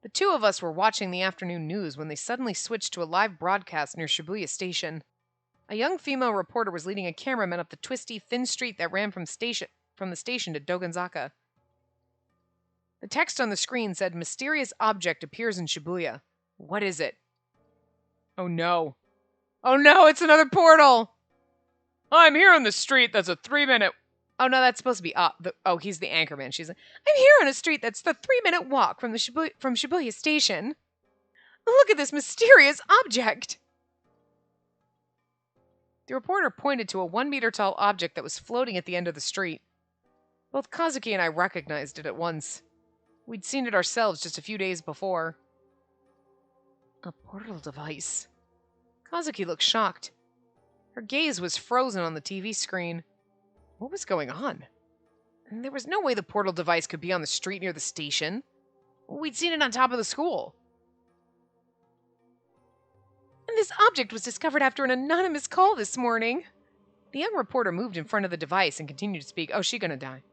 The two of us were watching the afternoon news when they suddenly switched to a live broadcast near Shibuya Station. A young female reporter was leading a cameraman up the twisty, thin street that ran from the station to Dogonzaka. The text on the screen said, "Mysterious object appears in Shibuya. What is it?" Oh no. Oh no, it's another portal! I'm here on the street that's a 3-minute... Oh no, that's supposed to be... he's the anchorman. She's like, I'm here on a street that's the 3-minute walk from Shibuya Station. Look at this mysterious object! The reporter pointed to a 1-meter-tall object that was floating at the end of the street. Both Kazuki and I recognized it at once. We'd seen it ourselves just a few days before. A portal device. Kazuki looked shocked. Her gaze was frozen on the TV screen. What was going on? There was no way the portal device could be on the street near the station. We'd seen it on top of the school. And this object was discovered after an anonymous call this morning. The young reporter moved in front of the device and continued to speak. Oh, she's gonna die.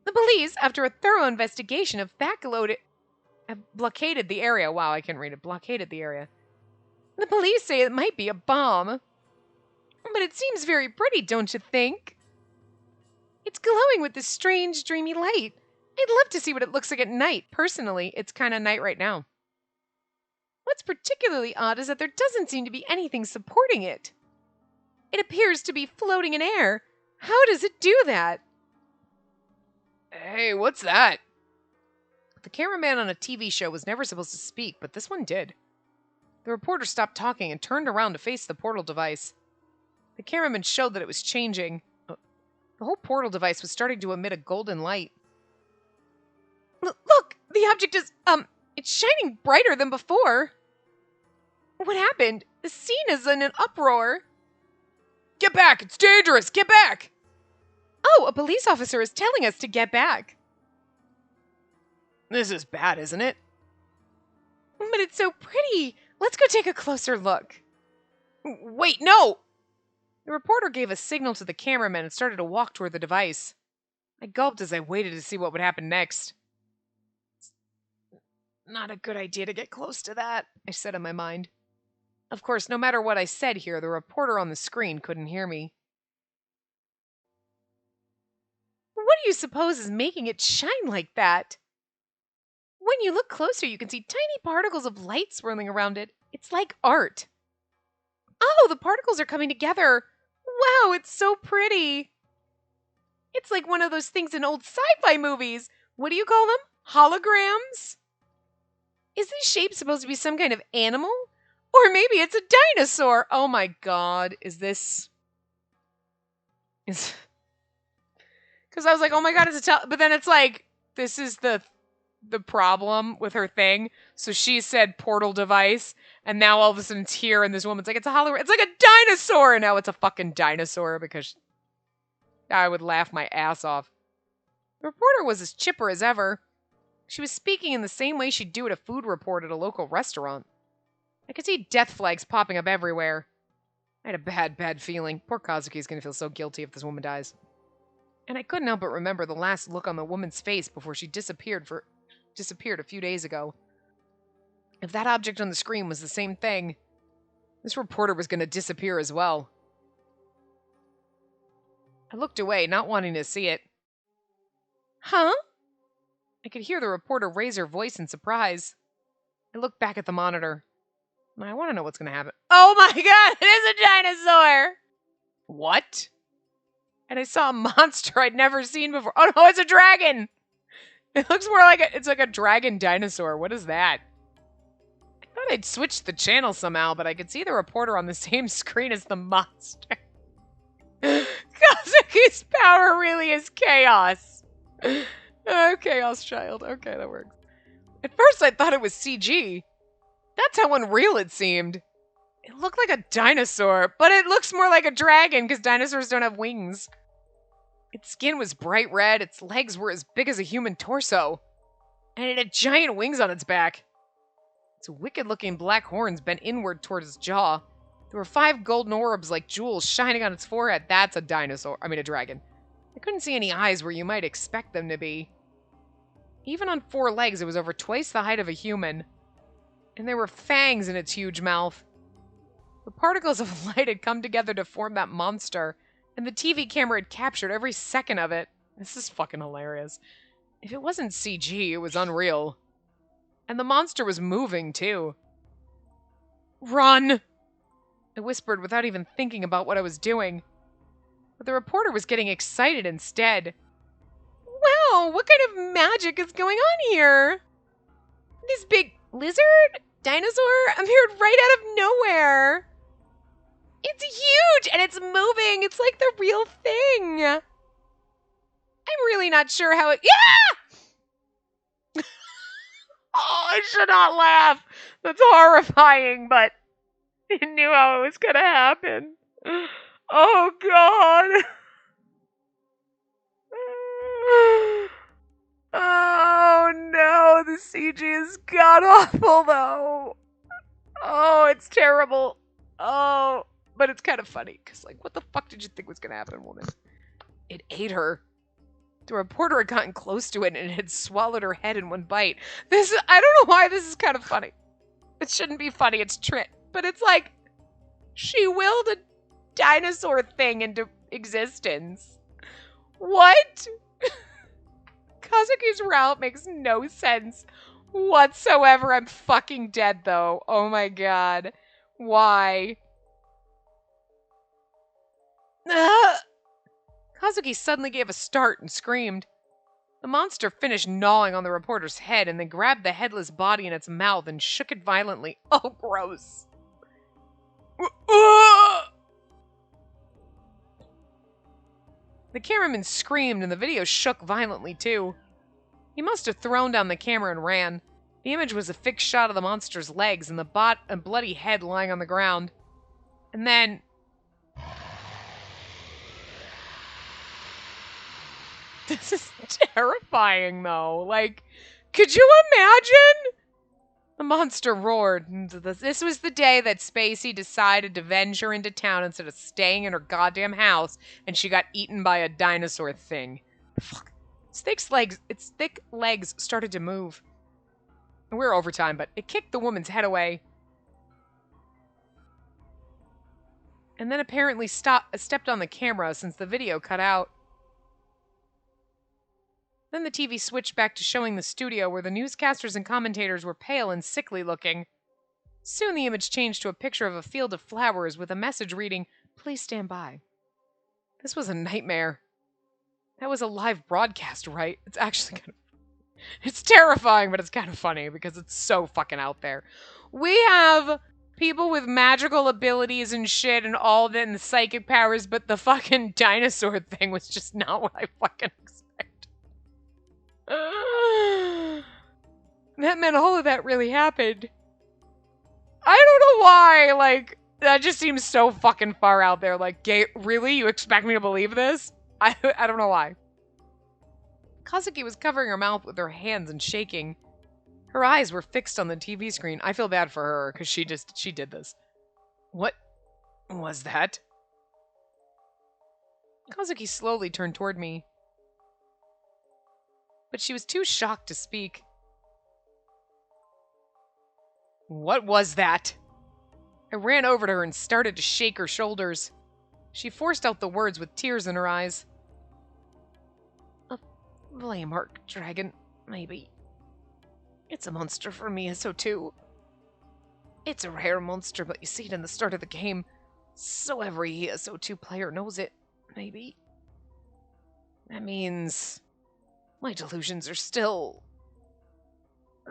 The police, after a thorough investigation, have blockaded the area. Wow, I can't read it. Blockaded the area. The police say it might be a bomb. But it seems very pretty, don't you think? It's glowing with this strange, dreamy light. I'd love to see what it looks like at night. Personally, it's kind of night right now. What's particularly odd is that there doesn't seem to be anything supporting it. It appears to be floating in air. How does it do that? Hey, what's that? The cameraman on a TV show was never supposed to speak, but this one did. The reporter stopped talking and turned around to face the portal device. The cameraman showed that it was changing. The whole portal device was starting to emit a golden light. Look! The object is, it's shining brighter than before. What happened? The scene is in an uproar. Get back! It's dangerous! Get back! Oh, a police officer is telling us to get back. This is bad, isn't it? But it's so pretty. Let's go take a closer look. Wait, no! The reporter gave a signal to the cameraman and started to walk toward the device. I gulped as I waited to see what would happen next. It's not a good idea to get close to that, I said in my mind. Of course, no matter what I said here, the reporter on the screen couldn't hear me. What do you suppose is making it shine like that? When you look closer, you can see tiny particles of light swirling around it. It's like art. Oh, the particles are coming together. Wow, it's so pretty. It's like one of those things in old sci-fi movies. What do you call them? Holograms? Is this shape supposed to be some kind of animal? Or maybe it's a dinosaur. Oh my god, is this... Because I was like, oh my god, it's a... But then it's like, this is the problem with her thing. So she said portal device, and now all of a sudden it's here, and this woman's like, it's a hologram. It's like a dinosaur, and now it's a fucking dinosaur, because I would laugh my ass off. The reporter was as chipper as ever. She was speaking in the same way she'd do at a food report at a local restaurant. I could see death flags popping up everywhere. I had a bad feeling. Poor Kazuki's gonna feel so guilty if this woman dies. And I couldn't help but remember the last look on the woman's face before she disappeared a few days ago. If that object on the screen was the same thing, this reporter was going to disappear as well. I looked away, not wanting to see it. Huh? I could hear the reporter raise her voice in surprise. I looked back at the monitor. I want to know what's going to happen. Oh my god, it is a dinosaur! What? And I saw a monster I'd never seen before. Oh no, it's a dragon! It looks more like it's like a dragon dinosaur. What is that? I thought I'd switched the channel somehow, but I could see the reporter on the same screen as the monster. Kazuki's power really is chaos. Oh, chaos child. Okay, that works. At first I thought it was CG. That's how unreal it seemed. It looked like a dinosaur, but it looks more like a dragon because dinosaurs don't have wings. Its skin was bright red, its legs were as big as a human torso, and it had giant wings on its back. Its wicked-looking black horns bent inward towards its jaw. There were 5 golden orbs like jewels shining on its forehead. That's a dinosaur. I mean, a dragon. I couldn't see any eyes where you might expect them to be. Even on 4 legs, it was over twice the height of a human. And there were fangs in its huge mouth. The particles of light had come together to form that monster, and the TV camera had captured every second of it. This is fucking hilarious. If it wasn't CG, it was unreal. And the monster was moving, too. Run! I whispered without even thinking about what I was doing. But the reporter was getting excited instead. Wow, what kind of magic is going on here? This big lizard? Dinosaur? Appeared right out of nowhere. It's huge and it's moving. It's like the real thing. I'm really not sure how it... Yeah! Oh, I should not laugh. That's horrifying, but I knew how it was going to happen. Oh, God. Oh, no. The CG is god-awful, though. Oh, it's terrible. Oh, but it's kind of funny, because, like, what the fuck did you think was going to happen, woman? It ate her. The reporter had gotten close to it, and it had swallowed her head in one bite. I don't know why this is kind of funny. It shouldn't be funny, it's trick. But it's like, she willed a dinosaur thing into existence. What? Kazuki's route makes no sense whatsoever. I'm fucking dead, though. Oh my god. Why? Kazuki suddenly gave a start and screamed. The monster finished gnawing on the reporter's head and then grabbed the headless body in its mouth and shook it violently. Oh, gross. The cameraman screamed and the video shook violently too. He must have thrown down the camera and ran. The image was a fixed shot of the monster's legs and a bloody head lying on the ground. And then... This is terrifying, though. Like, could you imagine? The monster roared. This was the day that Spacey decided to venture into town instead of staying in her goddamn house, and she got eaten by a dinosaur thing. Fuck. Its thick legs started to move. We were overtime, but it kicked the woman's head away. And then apparently stepped on the camera since the video cut out. Then the TV switched back to showing the studio where the newscasters and commentators were pale and sickly looking. Soon the image changed to a picture of a field of flowers with a message reading, "Please stand by." This was a nightmare. That was a live broadcast, right? It's actually kind of... It's terrifying, but it's kind of funny because it's so fucking out there. We have people with magical abilities and shit and all that and the psychic powers, but the fucking dinosaur thing was just not what I fucking expected. That meant all of that really happened. I don't know why, like, that just seems so fucking far out there. Like, really? You expect me to believe this? I don't know why. Kazuki was covering her mouth with her hands and shaking. Her eyes were fixed on the TV screen. I feel bad for her, because she did this. What was that? Kazuki slowly turned toward me. But she was too shocked to speak. What was that? I ran over to her and started to shake her shoulders. She forced out the words with tears in her eyes. A flameheart dragon, maybe. It's a monster for me, so too. It's a rare monster, but you see it in the start of the game, so every ESO2 player knows it, maybe. That means... my delusions are still...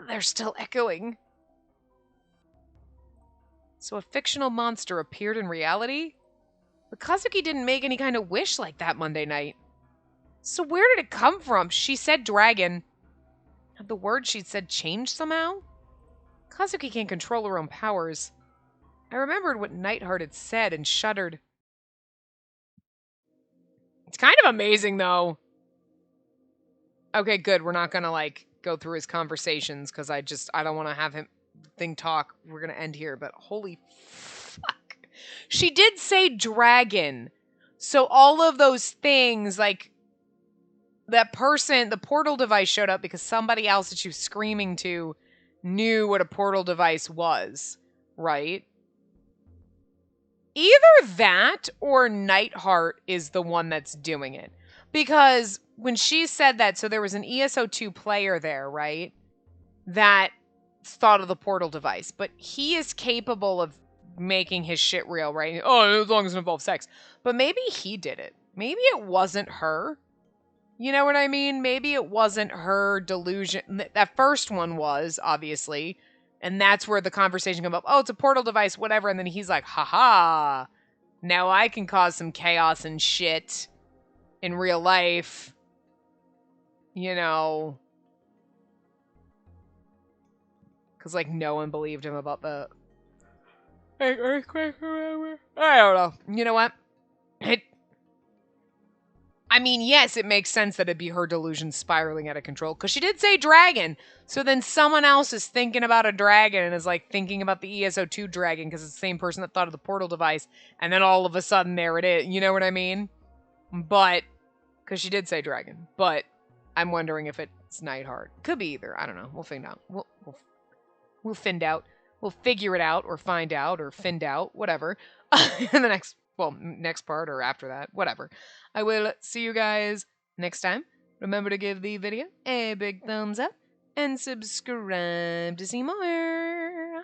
they're still echoing. So a fictional monster appeared in reality? But Kazuki didn't make any kind of wish like that Monday night. So where did it come from? She said dragon. Had the words she'd said changed somehow? Kazuki can't control her own powers. I remembered what Nightheart had said and shuddered. It's kind of amazing, though. Okay, good. We're not gonna, like, go through his conversations, because I don't want to have him talk. We're gonna end here, but holy fuck. She did say dragon. So all of those things, like, that person, the portal device showed up because somebody else that she was screaming to knew what a portal device was, right? Either that or Nightheart is the one that's doing it. Because when she said that, so there was an ESO2 player there, right? That thought of the portal device, but he is capable of making his shit real, right? Oh, as long as it involves sex. But maybe he did it. Maybe it wasn't her. You know what I mean? Maybe it wasn't her delusion. That first one was, obviously. And that's where the conversation came up. Oh, it's a portal device, whatever. And then he's like, haha. Now I can cause some chaos and shit in real life. You know. Because, like, no one believed him about the earthquake or whatever. I don't know. You know what? I mean, yes, it makes sense that it'd be her delusion spiraling out of control. Because she did say dragon. So then someone else is thinking about a dragon and is, like, thinking about the ESO2 dragon because it's the same person that thought of the portal device. And then all of a sudden, there it is. You know what I mean? But, because she did say dragon. But I'm wondering if it's Nightheart. Could be either. I don't know. We'll find out. We'll find out. We'll figure it out or find out or find out. Whatever. In the next part or after that. Whatever. I will see you guys next time. Remember to give the video a big thumbs up and subscribe to see more.